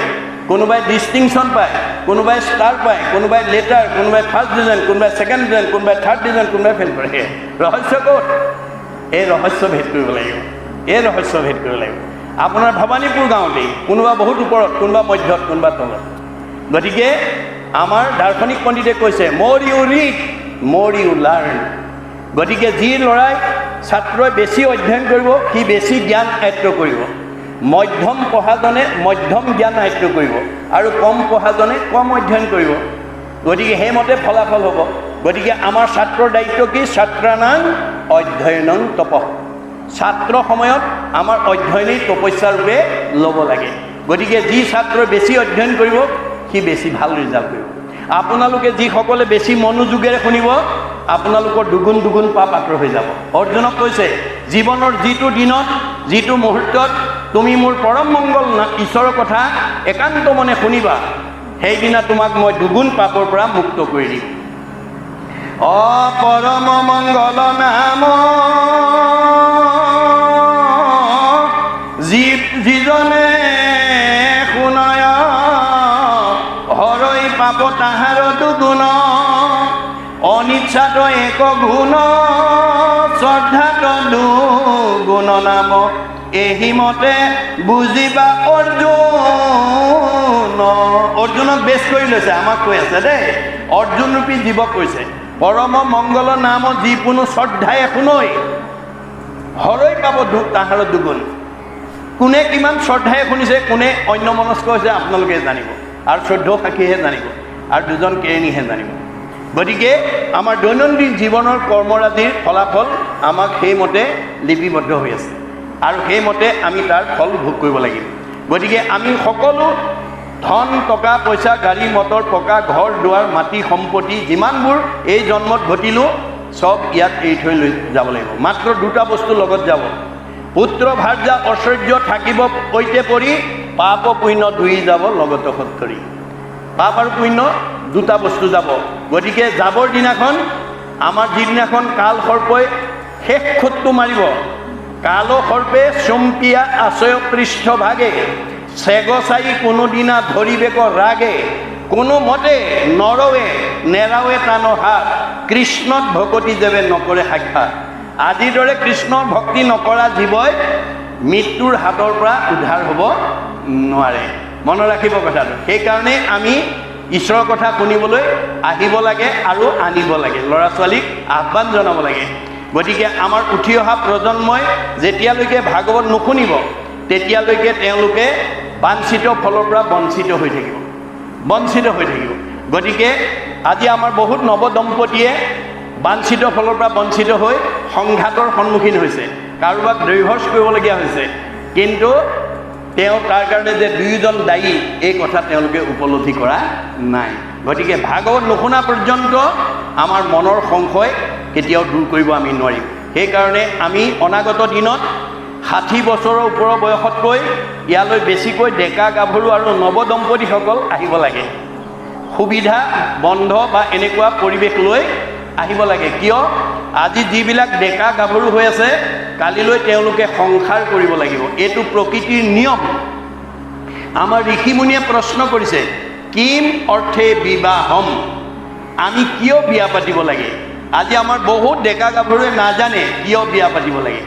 কোনোবাই ডিষ্টিংশ্যন পায়, কোনোবাই ষ্টাৰ পায়, কোনোবাই লেটাৰ, কোনোবাই ফাৰ্ষ্ট ডিভিজন, কোনোবাই ছেকেণ্ড ডিভিজন, কোনোবাই থাৰ্ড ডিভিজন, কোনোবাই ফেইল কৰে। ৰহস্য ক'ত? এই ৰহস্য ভেদ কৰিব লাগিব, এই ৰহস্য ভেদ কৰিব লাগিব। আপোনাৰ ভৱানীপুৰ গাঁৱতেই কোনোবা বহুত ওপৰত, কোনোবা মধ্যত, কোনোবা তলত। গতিকে আমাৰ দাৰ্শনিক পণ্ডিতে কৈছে মোৰ ইউ ৰিড মোৰ ইউ লাৰ্ণ। গতিকে যি ল'ৰাই ছাত্ৰই বেছি অধ্যয়ন কৰিব সি বেছি জ্ঞান আয়ত্ব কৰিব, মধ্যম পঢ়াজনে মধ্যম জ্ঞান আয়ত্ব কৰিব আৰু কম পঢ়াজনে কম অধ্যয়ন কৰিব। গতিকে সেইমতে ফলাফল হ'ব। গতিকে আমাৰ ছাত্ৰৰ দায়িত্ব কি? ছাত্ৰানাং অধ্যয়নং তপঃ। ছাত্ৰ সময়ত আমাৰ অধ্যয়নেই তপস্যা ৰূপে ল'ব লাগে। গতিকে যি ছাত্ৰই বেছি অধ্যয়ন কৰিব সি বেছি ভাল ৰিজাল্ট কৰিব। আপোনালোকে যিসকলে বেছি মনোযোগেৰে শুনিব আপোনালোকৰ দুগুণ দুগুণ পাপ আঁতৰ হৈ যাব। অৰ্জুনক কৈছে জীৱনৰ যিটো দিনত যিটো মুহূৰ্তত তুমি মোৰ পৰম মংগল ঈশ্বৰৰ কথা একান্ত মনে শুনিবা সেইদিনা তোমাক মই দুগুণ পাপৰ পৰা মুক্ত কৰি দিম। পৰম মংগল নাম যিজনে শুনয় হৰৈ পাপ তাহাৰ দুগুণ অনিচ্ছাত এক গুণ শ্ৰদ্ধাত দুগুণ নাম এহি মতে বুজিবা অৰ্জুন। অৰ্জুনক বেছ কৰি লৈছে, আমাক কৈ আছে দেই। অৰ্জুন ৰূপী জীৱক কৈছে পৰম মংগল নাম যিকোনো শ্ৰদ্ধাই শুনৈ হৰৈ পাব তাহাৰ দুগুণ। কোনে কিমান শ্ৰদ্ধাই শুনিছে, কোনে অন্যমনস্ক হৈছে আপোনালোকে জানিব, আৰু 14 সাক্ষীহে জানিব, আৰু 2জন কেৰেণীহে জানিব। গতিকে আমাৰ দৈনন্দিন জীৱনৰ কৰ্মৰাজিৰ ফলাফল আমাক সেইমতে লিপিবদ্ধ হৈ আছে আৰু সেইমতে আমি তাৰ ফল ভোগ কৰিব লাগিব। গতিকে আমি সকলো ধন টকা পইচা গাড়ী মটৰ পকা ঘৰ দুৱাৰ মাটি সম্পত্তি যিমানবোৰ এই জন্মত ঘটিলোঁ চব ইয়াত এৰি থৈ লৈ যাব লাগিব। মাত্ৰ 2টা বস্তু লগত যাব, পুত্ৰ ভাৰ্যা ঐশ্বৰ্য থাকিব ঐতে পৰি পাপ পুণ্য দুই যাব লগত সত্তৰি। পাপ আৰু পুণ্য 2টা বস্তু যাব। গতিকে যাবৰ দিনাখন আমাৰ যিদিনাখন কাল সৰ্পই শেষ খুঁটটো মাৰিব, কাল সৰ্পে চম্পিয়া আশয় পৃষ্ঠভাগে চেগচাই কোনোদিনা ধৰিবেক ৰাগে কোনো মতে নৰৱে নেৰাৱে টান হাত কৃষ্ণত ভকতি যেবে নকৰে সাক্ষাৎ। আজিৰ দৰে কৃষ্ণৰ ভক্তি নকৰা জীৱই মৃত্যুৰ হাতৰ পৰা উদ্ধাৰ হ'ব নোৱাৰে। মনত ৰাখিব কথাটো। সেইকাৰণে আমি ঈশ্বৰৰ কথা শুনিবলৈ আহিব লাগে আৰু আনিব লাগে, ল'ৰা ছোৱালীক আহ্বান জনাব লাগে। গতিকে আমাৰ উঠি অহা প্ৰজন্মই যেতিয়ালৈকে ভাগৱত নুশুনিব তেতিয়ালৈকে তেওঁলোকে বাঞ্ছিত ফলৰ পৰা বঞ্চিত হৈ থাকিব, বঞ্চিত হৈ থাকিব। গতিকে আজি আমাৰ বহুত নৱদম্পতীয়ে বাঞ্ছিত ফলৰ পৰা বঞ্চিত হৈ সংঘাতৰ সন্মুখীন হৈছে, কাৰোবাক ডিভৰ্চ কৰিবলগীয়া হৈছে, কিন্তু তেওঁ তাৰ কাৰণে যে 2জন দায়ী এই কথা তেওঁলোকে উপলব্ধি কৰা নাই। গতিকে ভাগৱত নুশুনা পৰ্যন্ত আমাৰ মনৰ সংশয় কেতিয়াও দূৰ কৰিব আমি নোৱাৰিম। সেইকাৰণে আমি অনাগত দিনত 60 বছৰৰ ওপৰৰ বয়সতকৈ ইয়ালৈ বেছিকৈ ডেকা গাভৰু আৰু নৱদম্পতীসকল আহিব লাগে। সুবিধা বন্ধ বা এনেকুৱা পৰিৱেশ লৈ আহিব লাগে। কিয়? আজি যিবিলাক ডেকা গাভৰু হৈ আছে কালিলৈ তেওঁলোকে সংসাৰ কৰিব লাগিব, এইটো প্ৰকৃতিৰ নিয়ম। আমাৰ ঋষিমুনিয়ে প্ৰশ্ন কৰিছে কিম অৰ্থে বিবাহম, আমি কিয় বিয়া পাতিব লাগে? আজি আমাৰ বহুত ডেকা গাভৰুৱে নাজানে কিয় বিয়া পাতিব লাগে।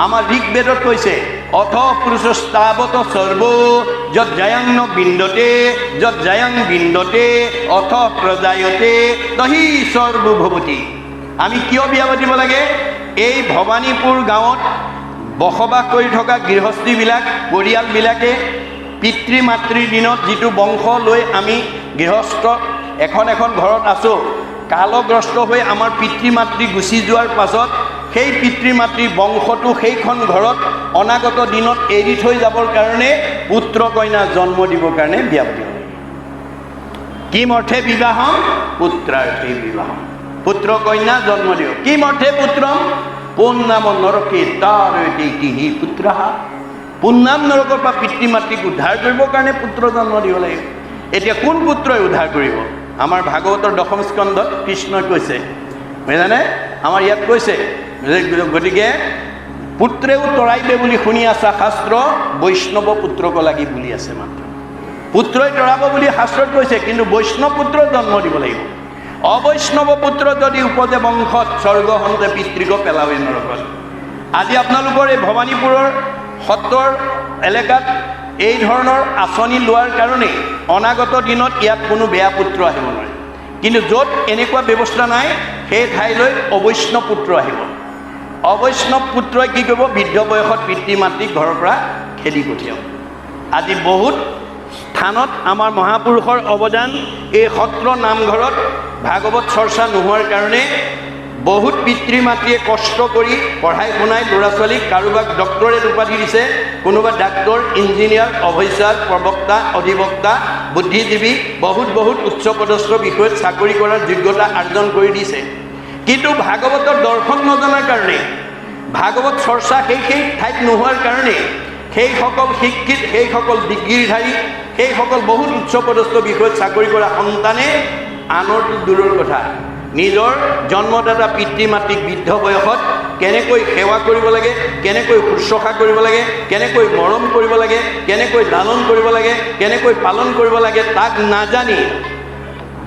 আমাৰ ঋকবেদত কৈছে অথ পুৰুষস্তাৱত সৰ্ব যত জায়াং ন বিন্দতে যত জায়াং বিন্দতে অথ প্ৰজায়তে তহি সৰ্বভৱতি। আমি কিয় বিয়া পাতিব লাগে? এই ভৱানীপুৰ গাঁৱত বসবাস কৰি থকা গৃহস্থীবিলাক পৰিয়ালবিলাকে পিতৃ মাতৃৰ দিনত যিটো বংশ লৈ আমি গৃহস্থ এখন এখন ঘৰত আছোঁ, কালগ্ৰস্ত হৈ আমাৰ পিতৃ মাতৃ গুচি যোৱাৰ পাছত সেই পিতৃ মাতৃৰ বংশটো সেইখন ঘৰত অনাগত দিনত এৰি থৈ যাবৰ কাৰণে পুত্ৰ কন্যা জন্ম দিবৰ কাৰণে বিয়া পাতিব লাগে। কিম অৰ্থে বিবাহম পুত্ৰাৰ্থে বিবাহম পুত্ৰ কন্যা জন্ম দিও কিম অৰ্থে পুত্ৰম পুণ্যাম নৰকে তাৰৈতিহি পুত্ৰহা পুণ্যাম নৰকৰ পৰা পিতৃ মাতৃক উদ্ধাৰ কৰিবৰ কাৰণে পুত্ৰ জন্ম দিব লাগিব এতিয়া কোন পুত্ৰই উদ্ধাৰ কৰিব আমাৰ ভাগৱতৰ দশম স্কন্ধত কৃষ্ণই কৈছে বুজানে আমাৰ ইয়াত কৈছে গতিকে পুত্ৰেও তৰাইবে বুলি শুনি আছা শাস্ত্ৰ বৈষ্ণৱ পুত্ৰক লাগি বুলি আছে মাত্ৰ পুত্ৰই তৰাব বুলি শাস্ত্ৰত কৈছে কিন্তু বৈষ্ণৱ পুত্ৰ জন্ম দিব লাগিব অবৈষ্ণৱ পুত্ৰ যদি উপজে বংশত স্বৰ্গ হন্তে পিতৃক পেলাৱে নৰকত আজি আপোনালোকৰ এই ভৱানীপুৰৰ সত্ৰৰ এলেকাত এই ধৰণৰ আঁচনি লোৱাৰ কাৰণে অনাগত দিনত ইয়াত কোনো বেয়া পুত্ৰ আহিব নোৱাৰে কিন্তু য'ত এনেকুৱা ব্যৱস্থা নাই সেই ঠাইলৈ অবৈষ্ণৱ পুত্ৰ আহিব অবৈষ্ণৱ পুত্ৰই কি কৰিব বৃদ্ধ বয়সত পিতৃ মাতৃক ঘৰৰ পৰা খেদি পঠিয়াব আজি বহুত স্থানত আমাৰ মহাপুৰুষৰ অৱদান এই সত্ৰ নামঘৰত ভাগৱত চৰ্চা নোহোৱাৰ কাৰণে বহুত পিতৃ মাতৃয়ে কষ্ট কৰি পঢ়াই শুনাই ল'ৰা ছোৱালীক কাৰোবাক ডক্টৰেট উপাধি দিছে কোনোবা ডাক্তৰ ইঞ্জিনিয়াৰ অফিচাৰ প্ৰবক্তা অধিবক্তা বুদ্ধিজীৱী বহুত উচ্চপদস্থ বিষয়ত চাকৰি কৰাৰ যোগ্যতা অৰ্জন কৰি দিছে কিন্তু ভাগৱতৰ দৰ্শন নজনাৰ কাৰণে ভাগৱত চৰ্চা সেই ঠাইত নোহোৱাৰ কাৰণে সেইসকল শিক্ষিত সেইসকল ডিগ্ৰীধাৰী সেইসকল বহুত উচ্চপদস্থ বিষয়ত চাকৰি কৰা সন্তানে আনৰটো দূৰৰ কথা নিজৰ জন্মদাতা পিতৃ মাতৃক বৃদ্ধ বয়সত কেনেকৈ সেৱা কৰিব লাগে কেনেকৈ শুশ্ৰূষা কৰিব লাগে কেনেকৈ মৰম কৰিব লাগে কেনেকৈ লালন কৰিব লাগে কেনেকৈ পালন কৰিব লাগে তাক নাজানি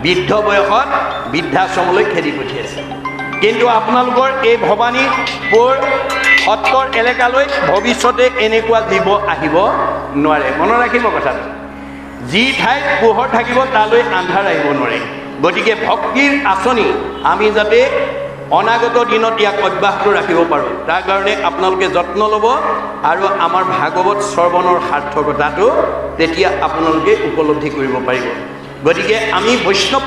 বৃদ্ধ বয়সত বৃদ্ধাশ্ৰমলৈ খেদি পঠিয়াইছে কিন্তু আপোনালোকৰ এই ভৱানীপুৰ সত্ৰৰ এলেকালৈ ভৱিষ্যতে এনেকুৱা জীৱ আহিব নোৱাৰে মনত ৰাখিব কথাটো যি ঠাইত পোহৰ থাকিব তালৈ আন্ধাৰ আহিব নোৱাৰে গতিকে ভক্তিৰ আঁচনি আমি যাতে অনাগত দিনত ইয়াক অব্যাহত ৰাখিব পাৰোঁ তাৰ কাৰণে আপোনালোকে যত্ন ল'ব আৰু আমাৰ ভাগৱত শ্ৰৱণৰ সাৰ্থকতাটো তেতিয়া আপোনালোকে উপলব্ধি কৰিব পাৰিব গতিকে আমি বৈষ্ণৱ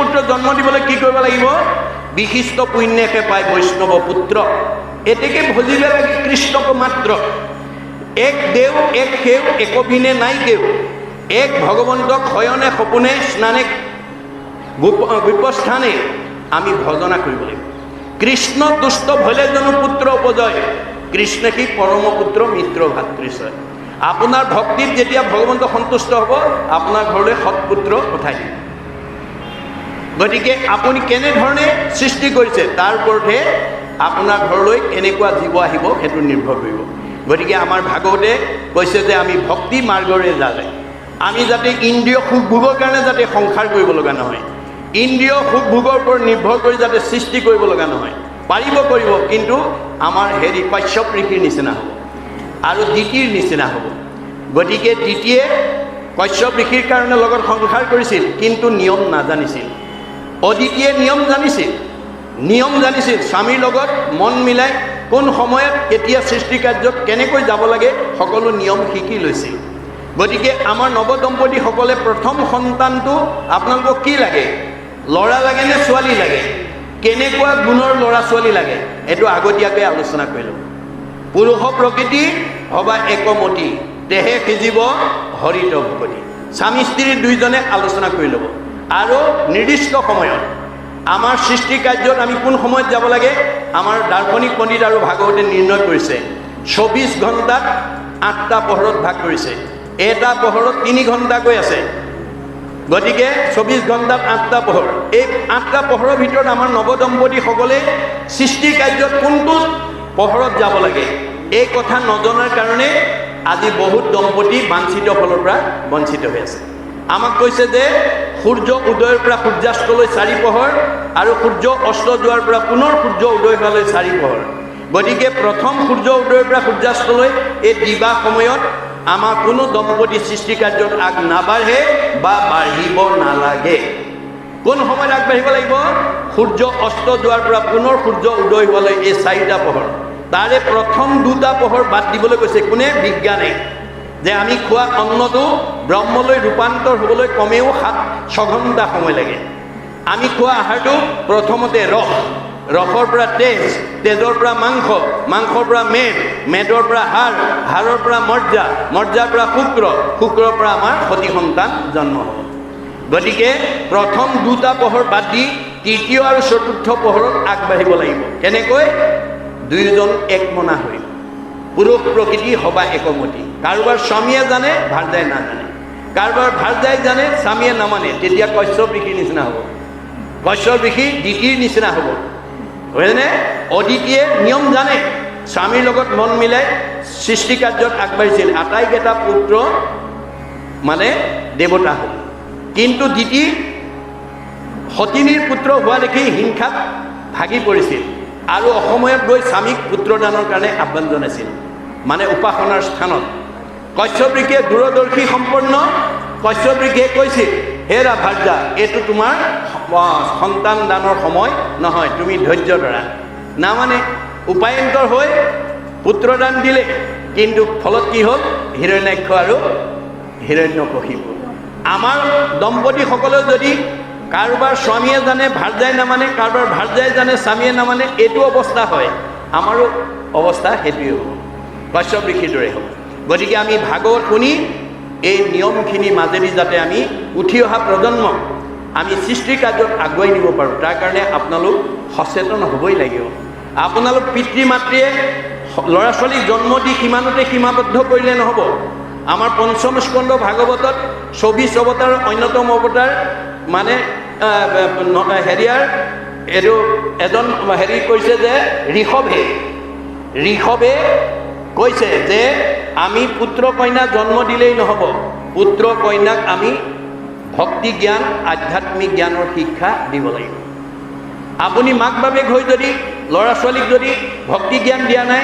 পুত্ৰ জন্ম দিবলৈ কি কৰিব লাগিব বিশিষ্ট পুণ্যকে পায় বৈষ্ণৱ পুত্ৰ এতেকে ভজিব লাগে কৃষ্ণক মাত্ৰ এক দেও এক সেও একভিনে নাই কেও এক ভগৱন্তক শয়নে সপোনে স্নানে গোপস্থানে আমি ভজনা কৰিব লাগিব কৃষ্ণ দুষ্ট ভলে জানো পুত্ৰ উপজয় কৃষ্ণ কি পৰম পুত্ৰ মিত্ৰ ভাতৃশ্বয় আপোনাৰ ভক্তিত যেতিয়া ভগৱন্ত সন্তুষ্ট হ'ব আপোনাৰ ঘৰলৈ সৎপুত্ৰ পঠাই দিব গতিকে আপুনি কেনেধৰণে সৃষ্টি কৰিছে তাৰ ওপৰতহে আপোনাৰ ঘৰলৈ কেনেকুৱা জীৱ আহিব সেইটো নিৰ্ভৰ কৰিব গতিকে আমাৰ ভাগৱতে কৈছে যে আমি ভক্তি মাৰ্গৰে যালে আমি যাতে ইন্দ্ৰিয় সুখ ভোগৰ কাৰণে যাতে সংসাৰ কৰিব লগা নহয় ইন্দ্ৰিয় সুখ ভোগৰ ওপৰত নিৰ্ভৰ কৰি যাতে সৃষ্টি কৰিব লগা নহয় পাৰিব কৰিব কিন্তু আমাৰ কাশ্যপ ঋষিৰ নিচিনা হ'ব আৰু দ্বিতীয়ৰ নিচিনা হ'ব গতিকে দ্বিতীয়ে কাশ্যপ ঋষিৰ কাৰণে লগত সংসাৰ কৰিছিল কিন্তু নিয়ম নাজানিছিল অদিতিয়ে নিয়ম জানিছিল স্বামীৰ লগত মন মিলাই কোন সময়ত কেতিয়া সৃষ্টি কাৰ্যত কেনেকৈ যাব লাগে সকলো নিয়ম শিকি লৈছিল গতিকে আমাৰ নৱদম্পতীসকলে প্ৰথম সন্তানটো আপোনালোকক কি লাগে ল'ৰা লাগে নে ছোৱালী লাগে কেনেকুৱা গুণৰ ল'ৰা ছোৱালী লাগে এইটো আগতীয়াকৈ আলোচনা কৰি ল'ব পুৰুষ প্ৰকৃতি হবা একমতি দেহে সিজিব হৰিত ভকতি স্বামী স্ত্ৰী দুইজনে আলোচনা কৰি ল'ব আৰু নিৰ্দিষ্ট সময়ত আমাৰ সৃষ্টি কাৰ্যত আমি কোন সময়ত যাব লাগে আমাৰ দাৰ্শনিক পণ্ডিত আৰু ভাগৱতে নিৰ্ণয় কৰিছে 24 ঘণ্টাত 8টা পহৰত ভাগ কৰিছে এটা পহৰত 3 ঘণ্টাকৈ আছে গতিকে 24 ঘণ্টাত 8টা পহৰ এই 8টা পহৰৰ ভিতৰত আমাৰ নৱদম্পতীসকলে সৃষ্টি কাৰ্যত কোনটো পহৰত যাব লাগে এই কথা নজনাৰ কাৰণে আজি বহুত দম্পতি বাঞ্ছিত ফলৰ পৰা বঞ্চিত হৈ আছে আমাক কৈছে যে সূৰ্য উদয়ৰ পৰা সূৰ্যাস্তলৈ 4 পহৰ আৰু সূৰ্য অস্ত যোৱাৰ পৰা পুনৰ সূৰ্য উদয় হোৱালৈ 4 পহৰ গতিকে প্ৰথম সূৰ্য উদয়ৰ পৰা সূৰ্যাস্তলৈ এই দিবা সময়ত আমাৰ কোনো দম্পতি সৃষ্টি কাৰ্যত আগ নাবাঢ়ে বা বাঢ়িব নালাগে কোন সময়ত আগবাঢ়িব লাগিব সূৰ্য অস্ত যোৱাৰ পৰা পুনৰ সূৰ্য উদয় হোৱালৈ এই 4টা পহৰ তাৰে প্ৰথম 2টা পহৰ বাদ দিবলৈ কৈছে কোনে বিজ্ঞানে যে আমি খোৱা অন্নটো ব্ৰহ্মলৈ ৰূপান্তৰ হ'বলৈ কমেও 7-6 ঘণ্টা সময় লাগে আমি খোৱা আহাৰটো প্ৰথমতে ৰসৰ পৰা তেজৰ পৰা মাংসৰ পৰা মেদৰ পৰা হাড়ৰ পৰা মজ্জাৰ পৰা শুক্ৰৰ পৰা আমাৰ সতি সন্তান জন্ম হ'ব গতিকে প্ৰথম দুটা পোহৰ বাদ দি তৃতীয় আৰু চতুৰ্থ পোহৰত আগবাঢ়িব লাগিব। কেনেকৈ? দুয়োজন একমনা হৈ পুৰুষ প্ৰকৃতি সবা একমতি। কাৰোবাৰ স্বামীয়ে জানে, ভাৰ্যাই নাজানে, কাৰোবাৰ ভাৰ্যাই জানে, স্বামীয়ে নামানে, তেতিয়া কশ্যপ ঋষিৰ নিচিনা হ'ব। কশ্যপ ঋষি দিতিৰ নিচিনা হ'ব, হয়নে? অদিতিয়ে নিয়ম জানে, স্বামীৰ লগত মন মিলাই সৃষ্টি কাৰ্যত আগবাঢ়িছিল, আটাইকেইটা পুত্ৰ মানে দেৱতা হ'ল। কিন্তু দিতি সতিনীৰ পুত্ৰ হোৱা দেখি হিংসাত ভাগি পৰিছিল আৰু অসময়ত গৈ স্বামীক পুত্ৰদানৰ কাৰণে আহ্বান জনাইছিল, মানে উপাসনাৰ স্থানত। কশ্যপ ঋষিয়ে দূৰদৰ্শী সম্পন্ন। কশ্যপ ঋষিয়ে কৈছিল, হেৰা ভাৰ্যা, এইটো তোমাৰ সন্তান দানৰ সময় নহয়, তুমি ধৈৰ্য ধৰা। নামানে, উপায়ন্তৰ হৈ পুত্ৰদান দিলে, কিন্তু ফলত কি হ'ল? হিৰণ্যাক্ষ আৰু হিৰণ্যকশিপু। আমাৰ দম্পতীসকলেও যদি কাৰোবাৰ স্বামীয়ে জানে, ভাৰ্যাই নামানে, কাৰোবাৰ ভাৰ্যাই জানে, স্বামীয়ে নামানে, এইটো অৱস্থা হয়, আমাৰো অৱস্থা সেইটোৱে হ'ব, কশ্যপ ঋষিৰ দৰে হ'ব। গতিকে আমি ভাগৱত শুনি এই নিয়মখিনি মাজেদি যাতে আমি উঠি অহা প্ৰজন্মক আমি সৃষ্টি কাৰ্যত আগুৱাই নিব পাৰোঁ, তাৰ কাৰণে আপোনালোক সচেতন হ'বই লাগিব। আপোনালোক পিতৃ মাতৃয়ে ল'ৰা ছোৱালীক জন্ম দি সিমানতে সীমাবদ্ধ কৰিলে নহ'ব। আমাৰ পঞ্চম স্কন্ধ ভাগৱতত 24 অৱতাৰৰ অন্যতম অৱতাৰ মানে হেৰিয়াৰ এইটো এজন হেৰি কৈছে যে ঋষভে কৈছে যে আমি পুত্ৰ কন্যা জন্ম দিলেই নহ'ব, পুত্ৰ কন্যাক আমি ভক্তি জ্ঞান, আধ্যাত্মিক জ্ঞানৰ শিক্ষা দিব লাগিব। আপুনি মাক বাপেক হৈ যদি ল'ৰা ছোৱালীক যদি ভক্তি জ্ঞান দিয়া নাই,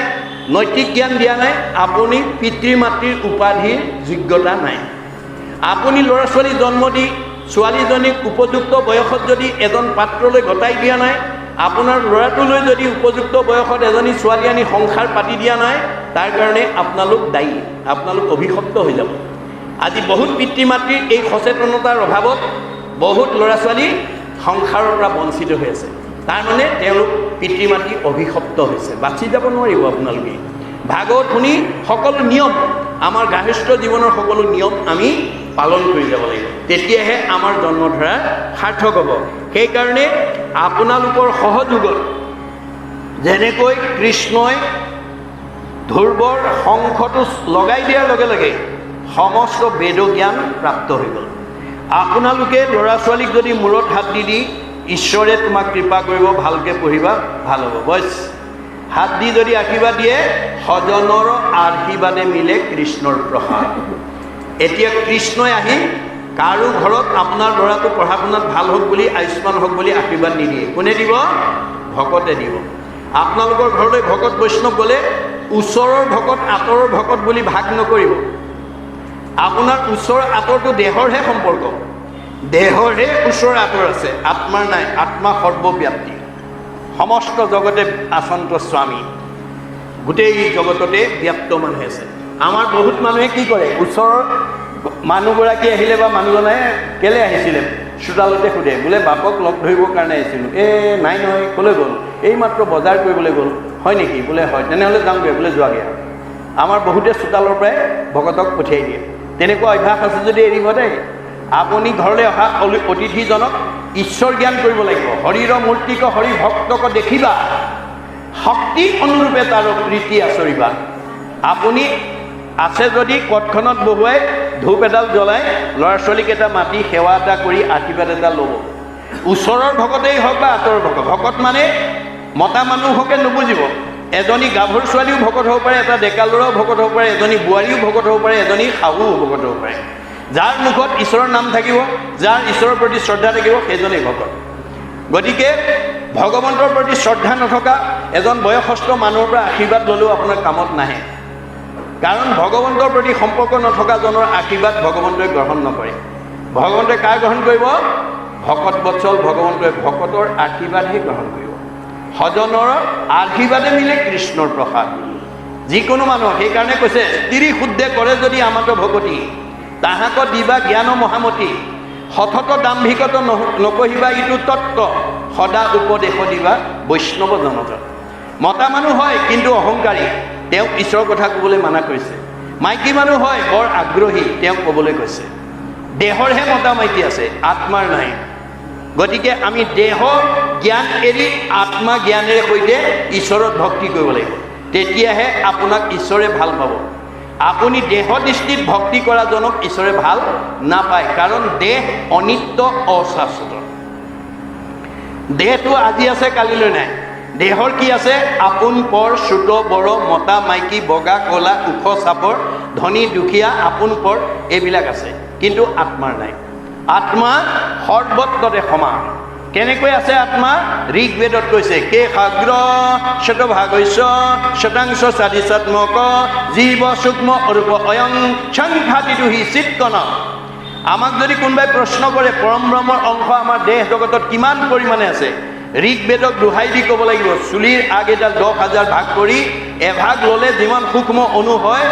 নৈতিক জ্ঞান দিয়া নাই, আপুনি পিতৃ মাতৃৰ উপাধিৰ যোগ্যতা নাই। আপুনি ল'ৰা ছোৱালী জন্ম দি ছোৱালীজনীক উপযুক্ত বয়সত যদি এজন পাত্ৰলৈ গতাই দিয়া নাই, আপোনাৰ ল'ৰাটোলৈ যদি উপযুক্ত বয়সত এজনী ছোৱালী আনি সংসাৰ পাতি দিয়া নাই, তাৰ কাৰণে আপোনালোক দায়ী, আপোনালোক অভিশপ্ত হৈ যাব। আজি বহুত পিতৃ মাতৃৰ এই সচেতনতাৰ অভাৱত বহুত ল'ৰা ছোৱালী সংসাৰৰ পৰা বঞ্চিত হৈ আছে। তাৰমানে তেওঁলোক পিতৃ মাতৃ অভিশপ্ত হৈছে, বাচি যাব নোৱাৰিব আপোনালোকে। ভাগৱত শুনি সকলো নিয়ম, আমাৰ গাৰ্হস্থ্য জীৱনৰ সকলো নিয়ম আমি পালন কৰি যাব লাগিব, তেতিয়াহে আমাৰ জন্মধাৰা সাৰ্থক হ'ব। সেইকাৰণে আপোনালোকৰ সহযোগত যেনেকৈ কৃষ্ণই ধ্ৰুৱৰ শংখটো লগাই দিয়াৰ লগে লগে সমস্ত বেদ জ্ঞান প্ৰাপ্ত হৈ গ'ল। আপোনালোকে ল'ৰা ছোৱালীক যদি মূৰত হাত দি ঈশ্বৰে তোমাক কৃপা কৰিব, ভালকৈ পঢ়িবা, ভাল হ'ব, বছ হাত দি যদি আশীৰ্বাদ দিয়ে, সজনৰ আশীৰ্বাদে মিলে কৃষ্ণৰ প্ৰসাদ। এতিয়া কৃষ্ণই আহি কাৰো ঘৰত আপোনাৰ ল'ৰাটো পঢ়া শুনাত ভাল হওক বুলি, আয়ুষ্মান হওক বুলি আশীৰ্বাদ নিদিয়ে। কোনে দিব? ভকতে দিব। আপোনালোকৰ ঘৰলৈ ভকত বৈষ্ণৱ গ'লে ওচৰৰ ভকত আঁতৰৰ ভকত বুলি ভাগ নকৰিব। আপোনাৰ ওচৰ আঁতৰটো দেহৰহে সম্পৰ্ক, দেহৰহে ওচৰ আঁতৰ আছে, আত্মাৰ নাই। আত্মা সৰ্বব্যাপ্তি, সমস্ত জগতে আচন্ত স্বামী, গোটেই জগততে ব্যক্তমান হৈ আছে। আমাৰ বহুত মানুহে কি কৰে, ওচৰৰ মানুহগৰাকী আহিলে বা মানুহজনে কেলৈ আহিছিলে চোতালতে সোধে, বোলে বাপক লগ ধৰিবৰ কাৰণে আহিছিলোঁ। নাই নহয়, ক'লৈ গ'ল? এইমাত্ৰ বজাৰ কৰিবলৈ গ'ল। হয় নেকি? বোলে হয়, তেনেহ'লে যামগৈ, বোলে যোৱাগৈ। আমাৰ বহুতে চোতালৰ পৰাই ভকতক পঠিয়াই দিয়ে। তেনেকুৱা অভ্যাস আছে যদি এৰিব দেই। আপুনি ঘৰলৈ অহা অতিথিজনক ঈশ্বৰ জ্ঞান কৰিব লাগিব। হৰিৰ মূৰ্তিক হৰি ভক্তক দেখিবা, শক্তি অনুৰূপে তাৰ প্ৰীতি আচৰিবা। আপুনি আছে যদি কঠখনত বহুৱাই ধূপ এডাল জ্বলাই ল'ৰা ছোৱালীকেইটা মাতি সেৱা এটা কৰি আশীৰ্বাদ এটা ল'ব। ওচৰৰ ভকতেই হওক বা আঁতৰৰ ভকত, ভকত মানে মতা মানুহকে নুবুজিব। এজনী গাভৰু ছোৱালীও ভকত হ'ব পাৰে, এটা ডেকা ল'ৰাও ভকত হ'ব পাৰে, এজনী বোৱাৰীও ভকত হ'ব পাৰে, এজনী শাহুও ভকত হ'ব পাৰে। যাৰ মুখত ঈশ্বৰৰ নাম থাকিব, যাৰ ঈশ্বৰৰ প্ৰতি শ্ৰদ্ধা থাকিব, সেইজনেই ভকত। গতিকে ভগৱন্তৰ প্ৰতি শ্ৰদ্ধা নথকা এজন বয়সস্থ মানুহৰ পৰা আশীৰ্বাদ ল'লেও আপোনাৰ কামত নাহে। কাৰণ ভগৱন্তৰ প্ৰতি সম্পৰ্ক নথকাজনৰ আশীৰ্বাদ ভগৱন্তই গ্ৰহণ নকৰে। ভগৱন্তই কাৰ গ্ৰহণ কৰিব? ভকত বৎসল ভগৱন্তই ভকতৰ আশীৰ্বাদহে গ্ৰহণ কৰিব। সজনৰ আশীৰ্বাদে মিলে কৃষ্ণৰ প্ৰসাদ। যিকোনো মানুহক সেইকাৰণে কৈছে, স্ত্ৰী শুদ্ধে কৰে যদি আমাতো ভকতি, তাহাক দিবা জ্ঞান মহামতি, সতত দাম্ভিকত নকহিবা ইটো তত্ত্ব, সদা উপদেশ দিবা বৈষ্ণৱ জনত। মতা মানুহ হয় কিন্তু অহংকাৰী, তেওঁক ঈশ্বৰৰ কথা ক'বলৈ মানা কৰিছে। মাইকী মানুহ হয় বৰ আগ্ৰহী, তেওঁক ক'বলৈ কৈছে। দেহৰহে মতা মাইকী আছে, আত্মাৰ নাই। গতিকে আমি দেহ জ্ঞান এৰি আত্মা জ্ঞানেৰে সৈতে ঈশ্বৰত ভক্তি কৰিব লাগিব, তেতিয়াহে আপোনাক ঈশ্বৰে ভাল পাব। আপুনি দেহ দৃষ্টিত ভক্তি কৰাজনক ঈশ্বৰে ভাল নাপায়, কাৰণ দেহ অনিত্য অশাশ্বত। দেহটো আজি আছে কালিলৈ নাই। দেহৰ কি আছে? আপোন পৰ, চুত বৰ, মতা মাইকী, বগা কলা, ওখ চাপৰ, ধনী দুখীয়া, আপোন পৰ, এইবিলাক আছে, কিন্তু আত্মাৰ নাই। আত্মা সৰ্বত্ৰতে সমান। কেনেকৈ আছে আত্মা? ঋগ্বেদত কৈছে, কে সাগ্ৰ শতভাগস্য শতাংশ স্বাদিচাত্মক জীৱ সূক্ষ্ম অৰূপ অয়ং সংঘাতিটো হি চিৎকন। আমাক যদি কোনোবাই প্ৰশ্ন কৰে পৰম ব্ৰহ্মৰ অংশ আমাৰ দেহ জগতত কিমান পৰিমাণে আছে, ঋগ্বেদক দোহাই দি ক'ব লাগিব, চুলিৰ আগ এডাল 10,000 ভাগ কৰি এভাগ ল'লে যিমান সূক্ষ্ম অণু হয়,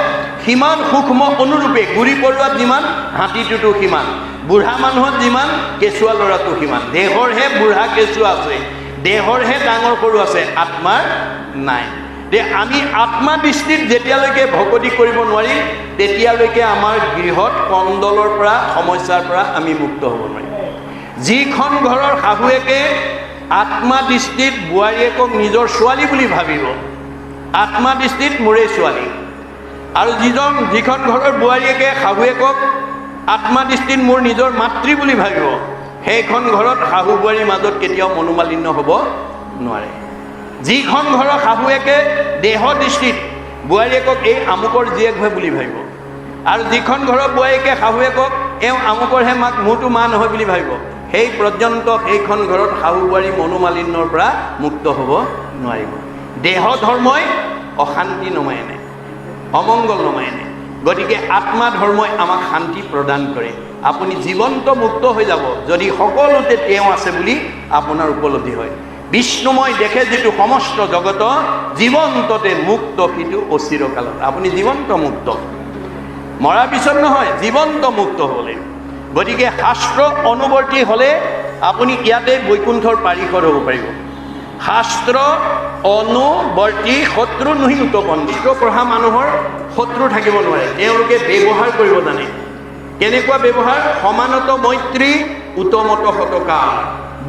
সিমান সূক্ষ্ম অনুৰূপে গুৰি পৰুৱাত যিমান, হাতীটোতো সিমান, বুঢ়া মানুহত যিমান, কেঁচুৱা ল'ৰাটো সিমান। দেহৰহে বুঢ়া কেঁচুৱা আছে, দেহৰহে ডাঙৰ সৰু আছে, আত্মাৰ নাই। আমি আত্মা দৃষ্টিত যেতিয়ালৈকে ভকতি কৰিব নোৱাৰিম, তেতিয়ালৈকে আমাৰ গৃহত কণ্ডলৰ পৰা, সমস্যাৰ পৰা আমি মুক্ত হ'ব নোৱাৰিম। যিখন ঘৰৰ শাহুৱেকে আত্মা দৃষ্টিত বোৱাৰীয়েকক নিজৰ ছোৱালী বুলি ভাবিব, আত্মা দৃষ্টিত মোৰেই ছোৱালী, আৰু যিখন ঘৰৰ বোৱাৰীয়েকে শাহুৱেকক আত্মা দৃষ্টিত মোৰ নিজৰ মাতৃ বুলি ভাবিব, সেইখন ঘৰত শাহু বোৱাৰীৰ মাজত কেতিয়াও মনোমালিন্য হ'ব নোৱাৰে। যিখন ঘৰৰ শাহুৱেকে দেহ দৃষ্টিত বোৱাৰীয়েকক এই আমুকৰ জীয়েক হয় বুলি ভাবিব, আৰু যিখন ঘৰৰ বোৱাৰীয়েকে শাহুৱেকক এওঁ আমুকৰহে মাক, মোৰতো মা নহয় বুলি ভাবিব, সেই পৰ্যন্ত সেইখন ঘৰত শাহু বোৱাৰী মনোমালিন্যৰ পৰা মুক্ত হ'ব নোৱাৰিব। দেহ ধৰ্মই অশান্তি নমাই আনে, অমংগল নমাই আনে। গতিকে আত্মা ধৰ্মই আমাক শান্তি প্ৰদান কৰে। আপুনি জীৱন্ত মুক্ত হৈ যাব যদি সকলোতে তেওঁ আছে বুলি আপোনাৰ উপলব্ধি হয়। বিষ্ণুময় দেখে যিটো সমস্ত জগত জীৱন্ততে মুক্ত, সিটো অচিৰকালত। আপুনি জীৱন্ত মুক্ত, মৰাৰ পিছত নহয়, জীৱন্ত মুক্ত হ'ব লাগিব। গতিকে শাস্ত্ৰ অনুবৰ্তী হ'লে আপুনি ইয়াতে বৈকুণ্ঠৰ পাৰিষদ হ'ব পাৰিব। শাস্ত্ৰ অনুবৰ্তী শত্ৰু নহি উতপন্থী পঢ়া মানুহৰ শত্ৰু থাকিব নোৱাৰে, তেওঁলোকে ব্যৱহাৰ কৰিব জানে। কেনেকুৱা ব্যৱহাৰ? সমানত মৈত্ৰী উত্তমত শতকাৰ,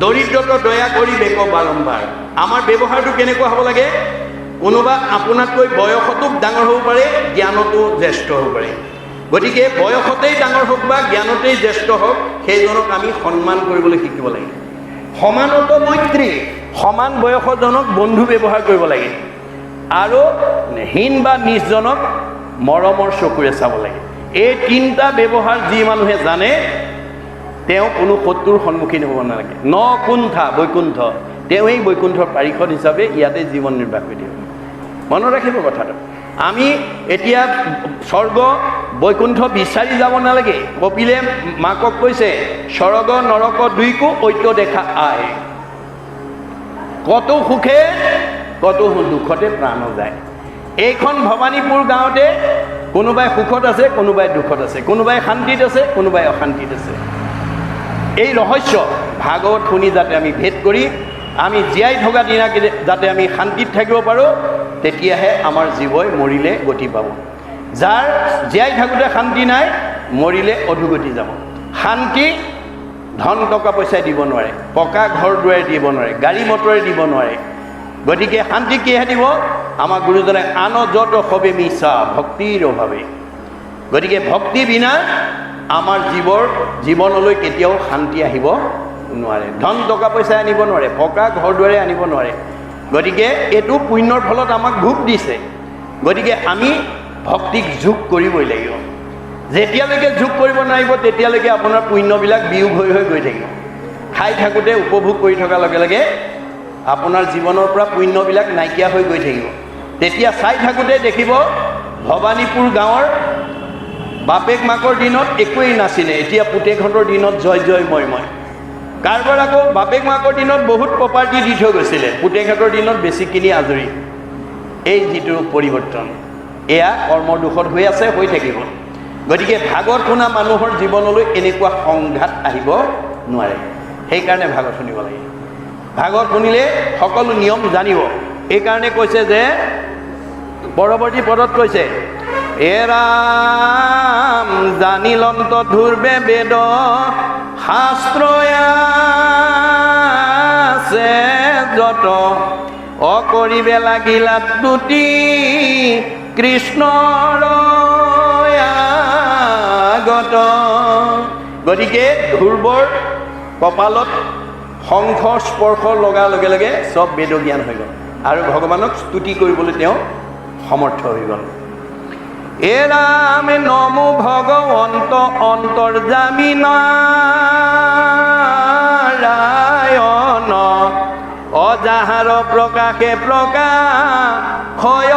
দৰিদ্ৰত দয়া কৰি বেক বাৰম্বাৰ। আমাৰ ব্যৱহাৰটো কেনেকুৱা হ'ব লাগে? কোনোবা আপোনাতকৈ বয়সতো ডাঙৰ হ'ব পাৰে, জ্ঞানতো জ্যেষ্ঠ হ'ব পাৰে। গতিকে বয়সতেই ডাঙৰ হওক বা জ্ঞানতেই জ্যেষ্ঠ হওক, সেইজনক আমি সন্মান কৰিবলৈ শিকিব লাগে। সমানত মৈত্ৰী, সমান বয়সজনক বন্ধু ব্যৱহাৰ কৰিব লাগে, আৰু হীন বা নিজজনক মৰমৰ চকুৰে চাব লাগে। এই তিনিটা ব্যৱহাৰ যি মানুহে জানে, তেওঁ কোনো শত্ৰুৰ সন্মুখীন হ'ব নালাগে। ন কুণ্ঠা বৈকুণ্ঠ, তেওঁ এই বৈকুণ্ঠৰ পাৰিষদ হিচাপে ইয়াতে জীৱন নিৰ্বাহ কৰি দিব। মনত ৰাখিব কথাটো। আমি এতিয়া স্বৰ্গ বৈকুণ্ঠ বিচাৰি যাব নালাগে। কপিলে মাকক কৈছে, স্বৰ্গ নৰক দুইকো ঐক্য দেখা আয়, কত সুখে কত দুখতে প্ৰাণ যায়। এইখন ভৱানীপুৰ গাঁৱতে কোনোবাই সুখত আছে, কোনোবাই দুখত আছে, কোনোবাই শান্তিত আছে, কোনোবাই অশান্তিত আছে। এই ৰহস্য ভাগৱত শুনি যাতে আমি ভেদ কৰি আমি জীয়াই থকা দিনাকে যাতে আমি শান্তিত থাকিব পাৰোঁ, তেতিয়াহে আমাৰ জীৱই মৰিলে গতি পাব। যাৰ জীয়াই থাকোঁতে শান্তি নাই, মৰিলে অধোগতি যাব। শান্তি ধন টকা পইচাই দিব নোৱাৰে, পকা ঘৰ দুৱাৰে দিব নোৱাৰে, গাড়ী মটৰে দিব নোৱাৰে। গতিকে শান্তি কিহে দিব? আমাৰ গুৰুজনে আন যত সবে মিছা ভক্তিৰ অভাৱে। গতিকে ভক্তি বিনা আমাৰ জীৱনলৈ কেতিয়াও শান্তি আহিব নোৱাৰে। ধন টকা পইচাই আনিব নোৱাৰে, পকা ঘৰ দুৱাৰে আনিব নোৱাৰে। গতিকে এইটো পুণ্যৰ ফলত আমাক ভোগ দিছে। গতিকে আমি ভক্তিক যোগ কৰিবই লাগিব। যেতিয়ালৈকে যোগ কৰিব নোৱাৰিব, তেতিয়ালৈকে আপোনাৰ পুণ্যবিলাক বিয়োগ হৈ হৈ গৈ থাকিব। খাই থাকোঁতে উপভোগ কৰি থকাৰ লগে লগে আপোনাৰ জীৱনৰ পৰা পুণ্যবিলাক নাইকিয়া হৈ গৈ থাকিব। তেতিয়া চাই থাকোঁতে দেখিব ভৱানীপুৰ গাঁৱৰ বাপেক মাকৰ দিনত একোৱেই নাছিলে, এতিয়া পুতেকহঁতৰ দিনত জয় জয় মই মই। কাৰোবাৰ আকৌ বাপেক মাকৰ দিনত বহুত প্ৰপাৰ্টি দি থৈ গৈছিলে, পুতেকহঁতৰ দিনত বেছি কিনি আজৰি। এই যিটো পৰিৱৰ্তন, এয়া কৰ্মৰ দোষত হৈ আছে, হৈ থাকিব। গতিকে ভাগৱত শুনা মানুহৰ জীৱনলৈ এনেকুৱা সংঘাত আহিব নোৱাৰে। সেইকাৰণে ভাগৱত শুনিব লাগে। ভাগৱত শুনিলে সকলো নিয়ম জানিব। এইকাৰণে কৈছে যে পৰৱৰ্তী পদত কৈছে, এৰাম জানিলন্ত ধূৰ্বে বেদ শাস্ত্ৰ আছে যত অকৰিবে লাগিলা তুতি কৃষ্ণৰ আগত। গতিকে ধ্ৰুৱৰ কপালত শংখ স্পৰ্শ লগাৰ লগে লগে চব বেদ জ্ঞান হৈ গ'ল আৰু ভগৱানক স্তুতি কৰিবলৈ তেওঁ সমৰ্থ হৈ গ'ল। এৰামে নমো ভগৱন্ত অন্তৰ্যামী নাৰায়ণ অজাহাৰ প্ৰকাশে প্ৰকাশয়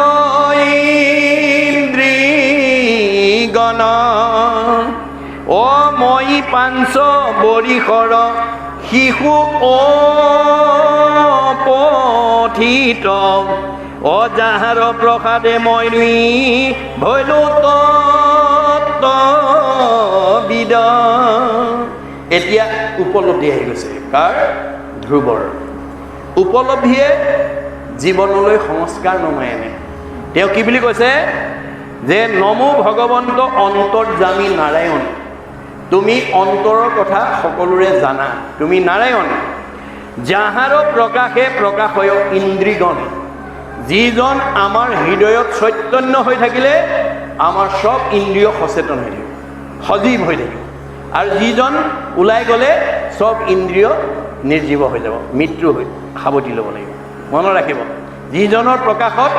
ইন্দ্ৰিগণ অ মই পাঞ্চ বৰিশৰ শিশু অপথিত অজাহাৰ প্ৰসাদে মই ভৈলো তত্ত্ববিদ। এতিয়া উপলব্ধি আহি গৈছে কাৰ? ধ্ৰুৱৰ। উপলব্ধিয়ে জীৱনলৈ সংস্কাৰ নমাই আনে। তেওঁ কি বুলি কৈছে যে নমো ভগৱন্ত অন্তৰ্যামী নাৰায়ণ, তুমি অন্তৰৰ কথা সকলোৰে জানা, তুমি নাৰায়ণ। যাহাৰ প্ৰকাশে প্ৰকাশয় ইন্দ্ৰিগণ, যিজন আমাৰ হৃদয়ত চৈতন্য হৈ থাকিলে আমাৰ চব ইন্দ্ৰিয় সচেতন হৈ থাকিব, সজীৱ হৈ থাকিব, আৰু যিজন ওলাই গ'লে চব ইন্দ্ৰিয় নিৰ্জীৱ হৈ যাব, মৃত্যু হৈ সাৱটি ল'ব লাগিব। মনত ৰাখিব, যিজনৰ প্ৰকাশত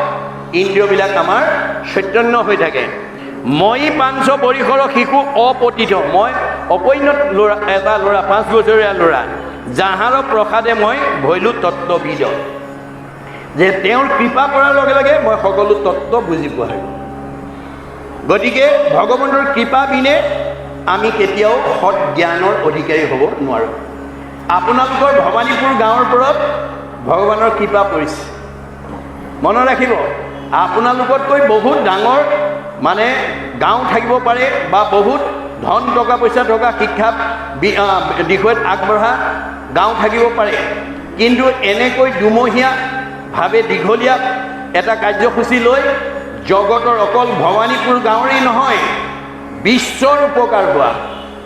ইন্দ্ৰিয়বিলাক আমাৰ চৈতন্য হৈ থাকে। মই পাঞ্চ বৰিশৰ শিশু অপতিত, মই অপৈণত ল'ৰা, এটা ল'ৰা, 5 বছৰীয়া ল'ৰা, যাহাৰ প্ৰসাদে মই ভৈলো তত্ত্ববিদ, যে তেওঁৰ কৃপা কৰাৰ লগে লগে মই সকলো তত্ত্ব বুজি পোৱা হৈ গ'ল। গতিকে ভগৱন্তৰ কৃপা বিনে আমি কেতিয়াও সৎ জ্ঞানৰ অধিকাৰী হ'ব নোৱাৰোঁ। আপোনালোকৰ ভৱানীপুৰ গাঁৱৰ ওপৰত ভগৱানৰ কৃপা পৰিছে, মনত ৰাখিব। আপোনালোকতকৈ বহুত ডাঙৰ মানে গাঁও থাকিব পাৰে বা বহুত ধন টকা পইচা থকা শিক্ষা বিষয়ত আগবঢ়া গাঁও থাকিব পাৰে, কিন্তু এনেকৈ দুমহীয়াভাৱে দীঘলীয়া এটা কাৰ্যসূচী লৈ জগতৰ অকল ভৱানীপুৰ গাঁৱৰেই নহয় বিশ্বৰ উপকাৰ হোৱা,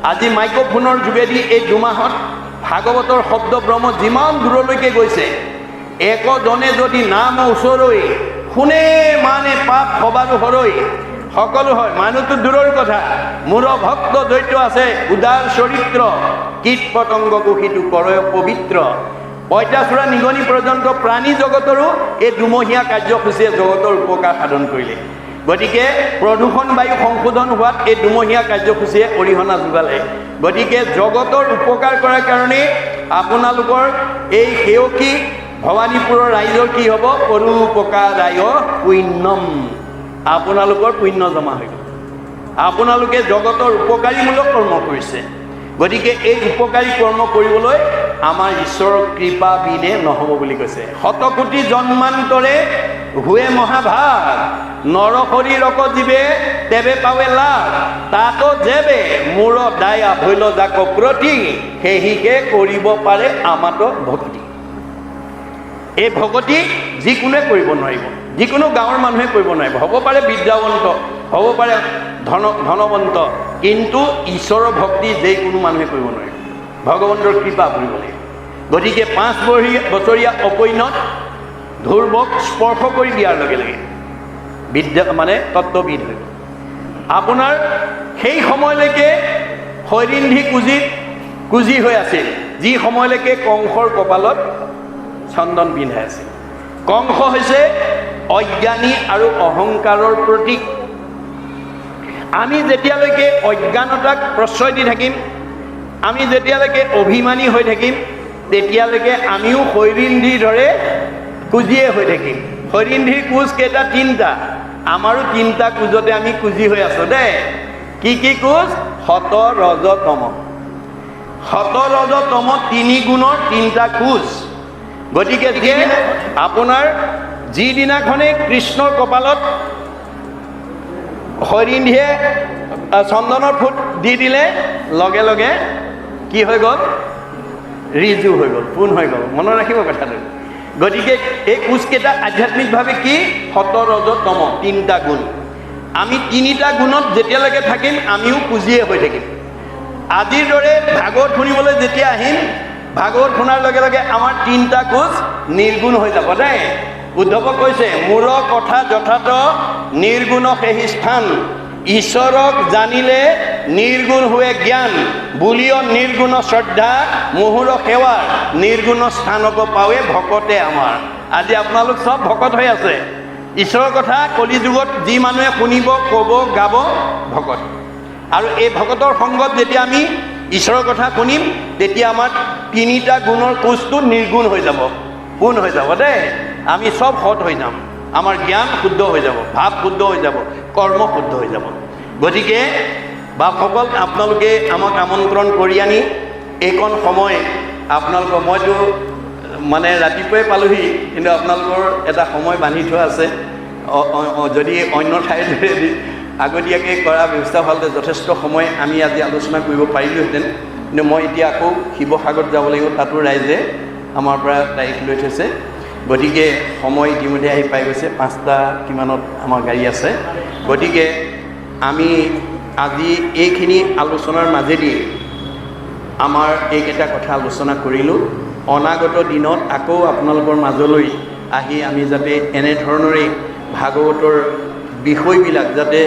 আজি মাইক্ৰফোনৰ যোগেদি এই 2 মাহত ভাগৱতৰ শব্দ ব্ৰহ্ম যিমান দূৰলৈকে গৈছে, একজনে যদি নাম ওচৰৈ শুনে মানে পাপ সবাৰো হৰৈ, সকলো হয়। মানুহটো দূৰৰ কথা, মোৰ ভক্ত দৈত্য আছে উদাৰ চৰিত্ৰ, কীট পতংগ কুশিটো কৰয় পবিত্ৰ। পঁইতাচোৰা নিগনি পৰ্যন্ত প্ৰাণী জগতৰো এই দুমহীয়া কাৰ্যসূচীয়ে জগতৰ উপকাৰ সাধন কৰিলে। গতিকে প্ৰদূষণ বায়ু সংশোধন হোৱাত এই দুমহীয়া কাৰ্যসূচীয়ে অৰিহণা যোগালে। গতিকে জগতৰ উপকাৰ কৰাৰ কাৰণে আপোনালোকৰ এই সেৱকী ভৱানীপুৰৰ ৰাইজৰ কি হ'ব? পৰোপকাৰায় পুণ্যম, আপোনালোকৰ পুণ্য জমা হৈ গ'ল। আপোনালোকে জগতৰ উপকাৰীমূলক কৰ্ম কৰিছে। গতিকে এই উপকাৰী কৰ্ম কৰিবলৈ আমাৰ ঈশ্বৰৰ কৃপা বিনে নহ'ব বুলি কৈছে। শতকোটি জন্মান্তৰে হুৱে মহাভাগ, নৰ শৰীৰক জীৱে তেবে পাৱে লাভ, তাতো যেবে মূৰ দায়া ভৈল যাক প্ৰতি, সেহিকে কৰিব পাৰে আমাতো ভক্তি। এই ভকতি যিকোনোৱে কৰিব নোৱাৰিব, যিকোনো গাঁৱৰ মানুহে কৰিব নোৱাৰিব। হ'ব পাৰে বিদ্যাৱন্ত, হ'ব পাৰে ধনৱন্ত, কিন্তু ঈশ্বৰৰ ভক্তি যিকোনো মানুহে কৰিব নোৱাৰিব, ভগৱন্তৰ কৃপা কৰিব লাগিব। গতিকে 5 বছৰীয়া অপৈণত ধ্ৰুৱক স্পৰ্শ কৰি দিয়াৰ লগে লগে বিদ্যা মানে তত্ত্ববিদ হৈ গ'ল। আপোনাৰ সেই সময়লৈকে হৈৰিন্ধি কুজি হৈ আছিল, যি সময়লৈকে কংসৰ কপালত চন্দন পিন্ধাই আছিল। কংস হৈছে অজ্ঞানী আৰু অহংকাৰৰ প্ৰতীক। আমি যেতিয়ালৈকে অজ্ঞানতাক প্ৰশ্ৰয় দি থাকিম, আমি যেতিয়ালৈকে অভিমানী হৈ থাকিম, তেতিয়ালৈকে আমিও হৈৰিন্ধিৰ দৰে কুজিয়ে হৈ থাকিম। হৈৰিন্ধিৰ কুজ কেইটা? 3টা। আমাৰো 3টা কুজতে আমি কুজি হৈ আছোঁ দেই। কি কি কুজ? সত ৰজ তম। সত ৰজ তম 3 গুণৰ 3টা কুজ। গতিকে যে আপোনাৰ যিদিনাখনে কৃষ্ণৰ কপালত হৈৰিন্ধিয়ে চন্দনৰ ফুট দি দিলে, লগে লগে কি হৈ গ'ল? ৰিজু হৈ গ'ল, পোন হৈ গ'ল। মনত ৰাখিব কথাটো। গতিকে এই কোচকেইটা আধ্যাত্মিকভাৱে কি? সত ৰজ তম 3টা গুণ। আমি তিনিটা গুণত যেতিয়ালৈকে থাকিম আমিও পুঁজিয়ে হৈ থাকিম। আজিৰ দৰে ভাগৱত শুনিবলৈ যেতিয়া আহিম, ভাগৱত শুনাৰ লগে লগে আমাৰ তিনিটা কোচ নিৰ্গুণ হৈ যাব দেই। উদ্ধৱক কৈছে, মোৰ কথা যথাৰ্থ নিৰ্গুণ সেহি স্থান, ঈশ্বৰক জানিলে নিৰ্গুণ हुए জ্ঞান, বুলিও নিৰ্গুণ শ্ৰদ্ধা মোহৰ সেৱাৰ, নিৰ্গুণ স্থানক পাৱে ভকতে আমাৰ। আজি আপোনালোক চব ভকত হৈ আছে। ঈশ্বৰৰ কথা কলি যুগত যি মানুহে শুনিব, ক'ব, গাব, ভকত। আৰু এই ভকতৰ সংগত যেতিয়া আমি ঈশ্বৰৰ কথা শুনিম, তেতিয়া আমাৰ তিনিটা গুণৰ কোচটো নিৰ্গুণ হৈ যাব, পূৰ্ণ হৈ যাব দেই। আমি চব সৎ হৈ যাম, আমাৰ জ্ঞান শুদ্ধ হৈ যাব, ভাৱ শুদ্ধ হৈ যাব, কৰ্ম শুদ্ধ হৈ যাব। গতিকে বাপসকল, আপোনালোকে আমাক আমন্ত্ৰণ কৰি আনি এইকণ সময় আপোনালোকৰ, মইতো মানে ৰাতিপুৱাই পালোহি, কিন্তু আপোনালোকৰ এটা সময় বান্ধি থোৱা আছে। যদি অন্য ঠাইত আগতীয়াকৈ কৰা ব্যৱস্থা হ'লে যথেষ্ট সময় আমি আজি আলোচনা কৰিব পাৰিলোহেঁতেন। কিন্তু মই এতিয়া আকৌ শিৱসাগৰত যাব লাগিব, তাতো ৰাইজে আমাৰ পৰা তাৰিখ লৈ থৈছে। গতিকে সময় ইতিমধ্যে আহি পাই গৈছে, 5টা কিমানত আমাৰ গাড়ী আছে। গতিকে আমি আজি এইখিনি আলোচনাৰ মাজেদি আমাৰ এইকেইটা কথা আলোচনা কৰিলোঁ। অনাগত দিনত আকৌ আপোনালোকৰ মাজলৈ আহি আমি যাতে এনেধৰণেৰে ভাগৱতৰ বিষয়বিলাক যাতে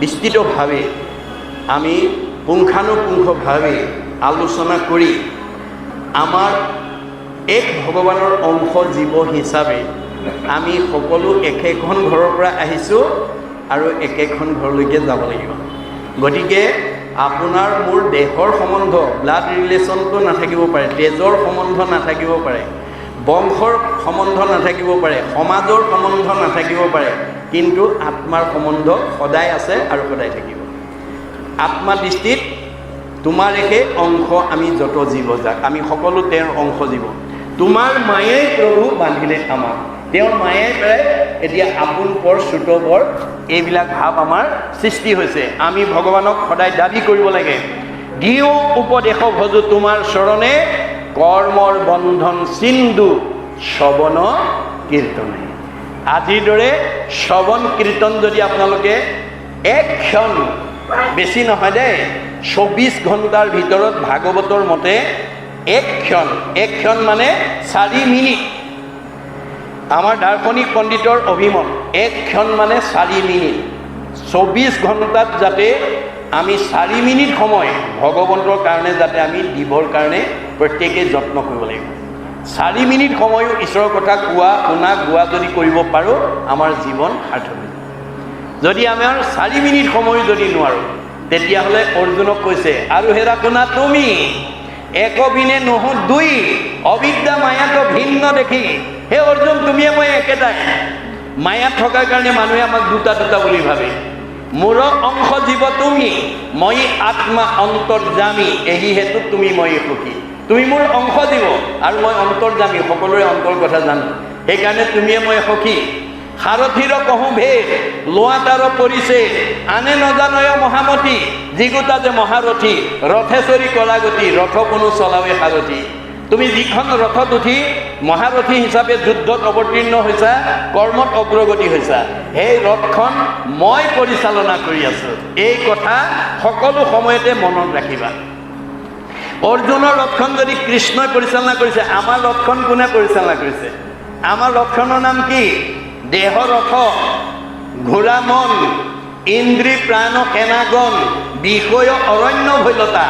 বিস্তৃতভাৱে আমি পুংখানুপুংখভাৱে আলোচনা কৰি আমাৰ এক ভগৱানৰ অংশ জীৱ হিচাপে আমি সকলো একেখন ঘৰৰ পৰা আহিছোঁ আৰু একেখন ঘৰলৈকে যাব লাগিব। গতিকে আপোনাৰ মোৰ দেহৰ সম্বন্ধ, ব্লাড ৰিলেশ্যনটো নাথাকিব পাৰে, তেজৰ সম্বন্ধ নাথাকিব পাৰে, বংশৰ সম্বন্ধ নাথাকিব পাৰে, সমাজৰ সম্বন্ধ নাথাকিব পাৰে, কিন্তু আত্মাৰ সম্বন্ধ সদায় আছে আৰু সদায় থাকিব। আত্মা দৃষ্টিত তোমাৰ একে অংশ আমি যত জীৱ যাক, আমি সকলো তেওঁৰ অংশ জীৱ। তোমাৰ মায়ে প্ৰভু বান্ধিলে আমাক, তেওঁৰ মায়ে পৰাই এতিয়া আপোন পৰ চুত বৰ এইবিলাক ভাৱ আমাৰ সৃষ্টি হৈছে। আমি ভগৱানক সদায় দাবী কৰিব লাগে, দিও উপদেশ ভজো তোমাৰ চৰণে, কৰ্মৰ বন্ধন সিন্ধু শ্ৰৱণ কীৰ্তনে। আজিৰ দৰে শ্ৰৱণ কীৰ্তন যদি আপোনালোকে এক ক্ষণ, বেছি নহয় দেই, 24 ঘণ্টাৰ ভিতৰত ভাগৱতৰ মতে এক ক্ষণ মানে 4 মিনিট। আমাৰ দাৰ্শনিক পণ্ডিতৰ অভিমত এক ক্ষণ মানে 4 মিনিট। 24 ঘণ্টাত যাতে আমি 4 মিনিট সময় ভগৱন্তৰ কাৰণে যাতে আমি দিবৰ কাৰণে প্ৰত্যেকেই যত্ন কৰিব লাগিব। 4 মিনিট সময়ো ঈশ্বৰৰ কথা কোৱা, শুনা, গোৱা যদি কৰিব পাৰোঁ, আমাৰ জীৱন সাৰ্থক হৈ যাব। যদি আমাৰ 4 মিনিট সময় যদি নোৱাৰোঁ, তেতিয়াহ'লে অৰ্জুনক কৈছে, আৰু হেৰা শুনা তুমি একবিনে নহো দুই, অবিদ্যা মায়াটো ভিন্ন দেখি। হে অৰ্জুন, তুমিয়ে মই একেটাই। মায়াত থকাৰ কাৰণে মানুহে আমাক দুটা বুলি ভাবে। মোৰ অংশ জীৱ তুমি, মই আত্মা অন্তৰ্যামী, এই হেতু তুমি মই সুখী। তুমি মোৰ অংশ জীৱ আৰু মই অন্তৰ্যামী, সকলোৰে অন্তৰ কথা জানো। সেইকাৰণে তুমিয়ে মই সখী। সাৰথীৰ কহোঁ ভেদ, লোৱা তাৰ পৰিছে, আনে নজানয় মহামতী, যিগোটা যে মহাৰথী, ৰথেশ্বৰী কলাগতি, ৰথ কোনো চলাৱে সাৰথী। তুমি যিখন ৰথত উঠি মহাৰথী হিচাপে যুদ্ধত অৱতীৰ্ণ হৈছা, কৰ্মত অগ্ৰগতি হৈছা, সেই ৰথখন মই পৰিচালনা কৰি আছোঁ। এই কথা সকলো সময়তে মনত ৰাখিবা। অৰ্জুনৰ ৰথখন যদি কৃষ্ণই পৰিচালনা কৰিছে, আমাৰ ৰথখন কোনে পৰিচালনা কৰিছে? আমাৰ ৰথখনৰ নাম কি? দেহ ৰথ, ঘোঁৰা মন, ইন্দ্ৰী প্ৰাণ সেনাগণ, বিষয় অৰণ্য ভৈলতা।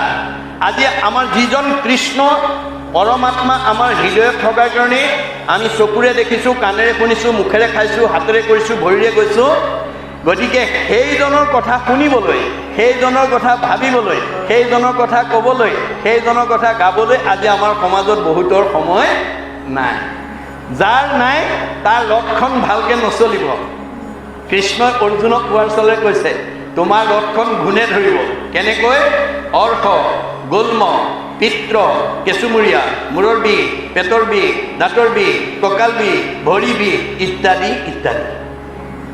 আজি আমাৰ যিজন কৃষ্ণ পৰমাত্মা আমাৰ হৃদয়ত থকাৰ কাৰণে আমি চকুৰে দেখিছোঁ, কাণেৰে শুনিছোঁ, মুখেৰে খাইছোঁ, হাতেৰে কৰিছোঁ, ভৰিৰে গৈছোঁ। গতিকে সেইজনৰ কথা শুনিবলৈ, সেইজনৰ কথা ভাবিবলৈ, সেইজনৰ কথা ক'বলৈ, সেইজনৰ কথা গাবলৈ আজি আমাৰ সমাজত বহুতৰ সময় নাই। যাৰ নাই তাৰ ৰথখন ভালকৈ নচলিব। কৃষ্ণই অৰ্জুনক কোৱাৰ চলে কৈছে, তোমাৰ ৰথখন ঘূনে ধৰিব। কেনেকৈ? অৰ্শ, গুল্ম, পিত্ৰ, কেঁচুমূৰীয়া, মূৰৰ বিষ, পেটৰ বিষ, দাঁতৰ বিষ, কঁকাল বিষ, ভৰি বিষ ইত্যাদি ইত্যাদি।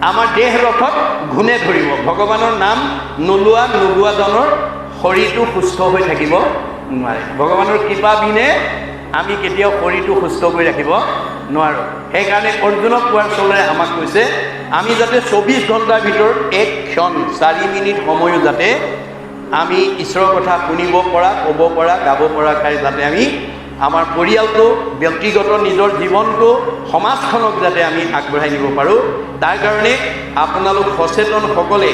আমাৰ দেহ ৰথত ঘূনে ধৰিব। ভগৱানৰ নাম নোলোৱাজনৰ শৰীৰটো সুস্থ হৈ থাকিব নোৱাৰে। ভগৱানৰ কৃপা বিনে আমি কেতিয়াও শৰীৰটো সুস্থ কৰি ৰাখিব নোৱাৰোঁ। সেইকাৰণে অৰ্জুনক কোৱাৰ চলেৰে আমাক কৈছে আমি যাতে 24 ঘণ্টাৰ ভিতৰত 1 ক্ষণ 4 মিনিট সময়ো যাতে আমি ঈশ্বৰৰ কথা শুনিব পৰা, ক'ব পৰা, গাব পৰাকৈ যাতে আমি আমাৰ পৰিয়ালটো, ব্যক্তিগত নিজৰ জীৱনটো, সমাজখনক যাতে আমি আগবঢ়াই নিব পাৰোঁ। তাৰ কাৰণে আপোনালোক সচেতনসকলে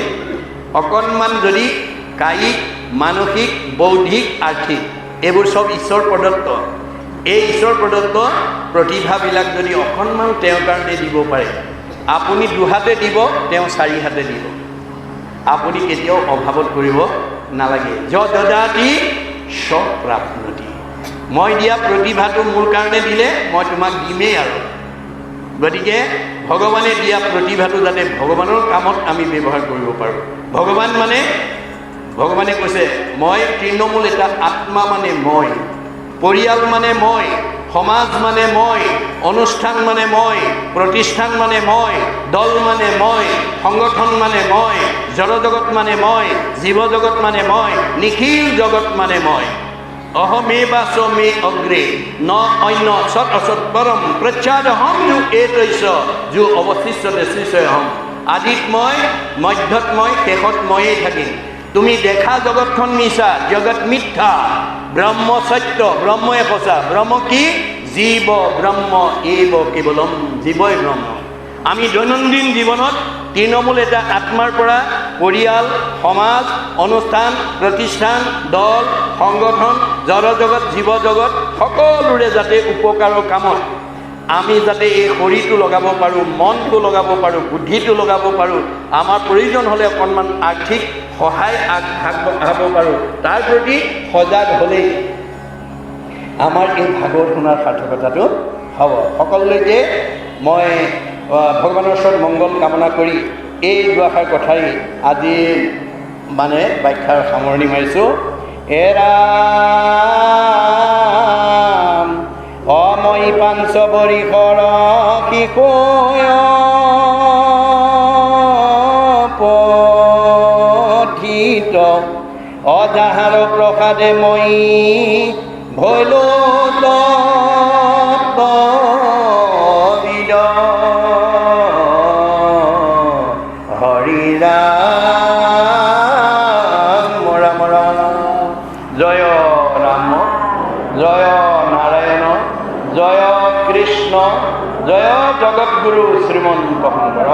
অকণমান যদি কায়িক, মানসিক, বৌদ্ধিক, আৰ্থিক এইবোৰ চব ঈশ্বৰ প্ৰদত্ত, এই ঈশ্বৰ প্ৰদত্ত প্ৰতিভাবিলাক যদি অকণমান তেওঁৰ কাৰণে দিব পাৰে, আপুনি 2 হাতে দিব, তেওঁ 4 হাতে দিব। আপুনি কেতিয়াও অভাৱত কৰিব নালাগে। যদাতি স্বপ্ৰাপ্নতি, মই দিয়া প্ৰতিভাটো মোৰ কাৰণে দিলে মই তোমাক দিমেই আৰু। গতিকে ভগৱানে দিয়া প্ৰতিভাটো যাতে ভগৱানৰ কামত আমি ব্যৱহাৰ কৰিব পাৰোঁ। ভগৱানে কৈছে মই তৃণমূল এটা আত্মা মানে মই, পৰিয়াল মানে মই, সমাজ মানে মই, অনুষ্ঠান মানে মই, প্ৰতিষ্ঠান মানে মই, দল মানে মই, সংগঠন মানে মই, জড়জগত মানে মই, জীৱ জগত মানে মই, নিখিল জগত মানে মই। অহমেবা মে অগ্ৰে ন অন্য সৎ অসৎ পৰম প্ৰচ্ছাদহম যো এইতৈছ যো অৱশিষ্টতে শ্ৰীচয়হম। আদিত মই, মধ্যত মই, শেষত ময়েই থাকিম। তুমি দেখা জগতখন মিছা, জগত মিথ্যা, ব্ৰহ্ম সত্য, ব্ৰহ্মই সঁচা। ব্ৰহ্ম কি? জীৱ ব্ৰহ্ম এইব কেৱলম, জীৱই ব্ৰহ্ম। আমি দৈনন্দিন জীৱনত তৃণমূল এটা আত্মাৰ পৰা পৰিয়াল, সমাজ, অনুষ্ঠান, প্ৰতিষ্ঠান, দল, সংগঠন, জড়জগত, জীৱ জগত সকলোৰে যাতে উপকাৰৰ কামত আমি যাতে এই শৰীৰটো লগাব পাৰোঁ, মনটো লগাব পাৰোঁ, বুদ্ধিটো লগাব পাৰোঁ, আমাৰ প্ৰয়োজন হ'লে অকণমান আৰ্থিক সহায় আগবঢ়াব পাৰোঁ, তাৰ প্ৰতি সজাগ হ'লেই আমাৰ এই ভাগৱত শুনাৰ সাৰ্থকতাটো হ'ব। সকলোলৈকে মই ভগৱানৰ ওচৰত মংগল কামনা কৰি এই দুআষাৰ কথাই আজি মানে ব্যাখ্যাৰ সামৰণি মাৰিছোঁ। অময়ী পাঞ্চ বৰিষৰ কিশোৰ পঠিত অজাহাৰ প্ৰসাদে মই ভৈলো হৰি ৰাম ৰাম ৰাম। জয় ৰাম, জয় নাৰায়ণ, জয় কৃষ্ণ, জয় জগৎগুৰু শ্ৰীমন্ত শংকৰ।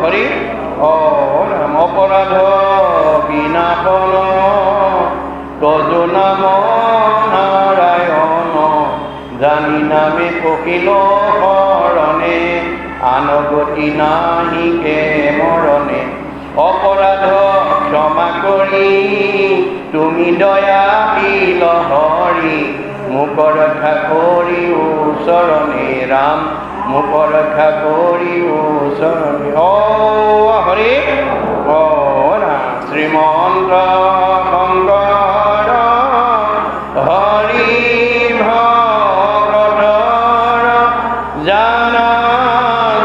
হৰি ৰাম। অপৰাধ বিনাশন তজু নাম নাৰায়ণ, জানি নামে পকিল শৰণে, আনগতি নাহিকে মৰণে। অপৰাধ ক্ষমা কৰি তুমি দয়াশীল হৰি, মোক ৰক্ষা কৰি ওচৰণে ৰাম, মোক ৰক্ষা কৰি ওচৰণে। হৰি ৰাম। শ্ৰীমন্ত শংকৰ হৰি ভগতৰ জানা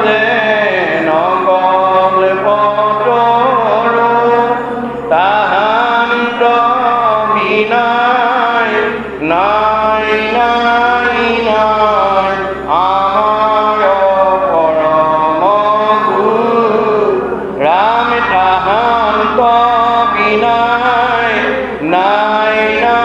যে নগল পতৰ, তাহান্ত বিনাই নাই নাই নাই আমাৰ পৰম গুৰু ৰাম, তাহান্ত বিনাই নাই নাই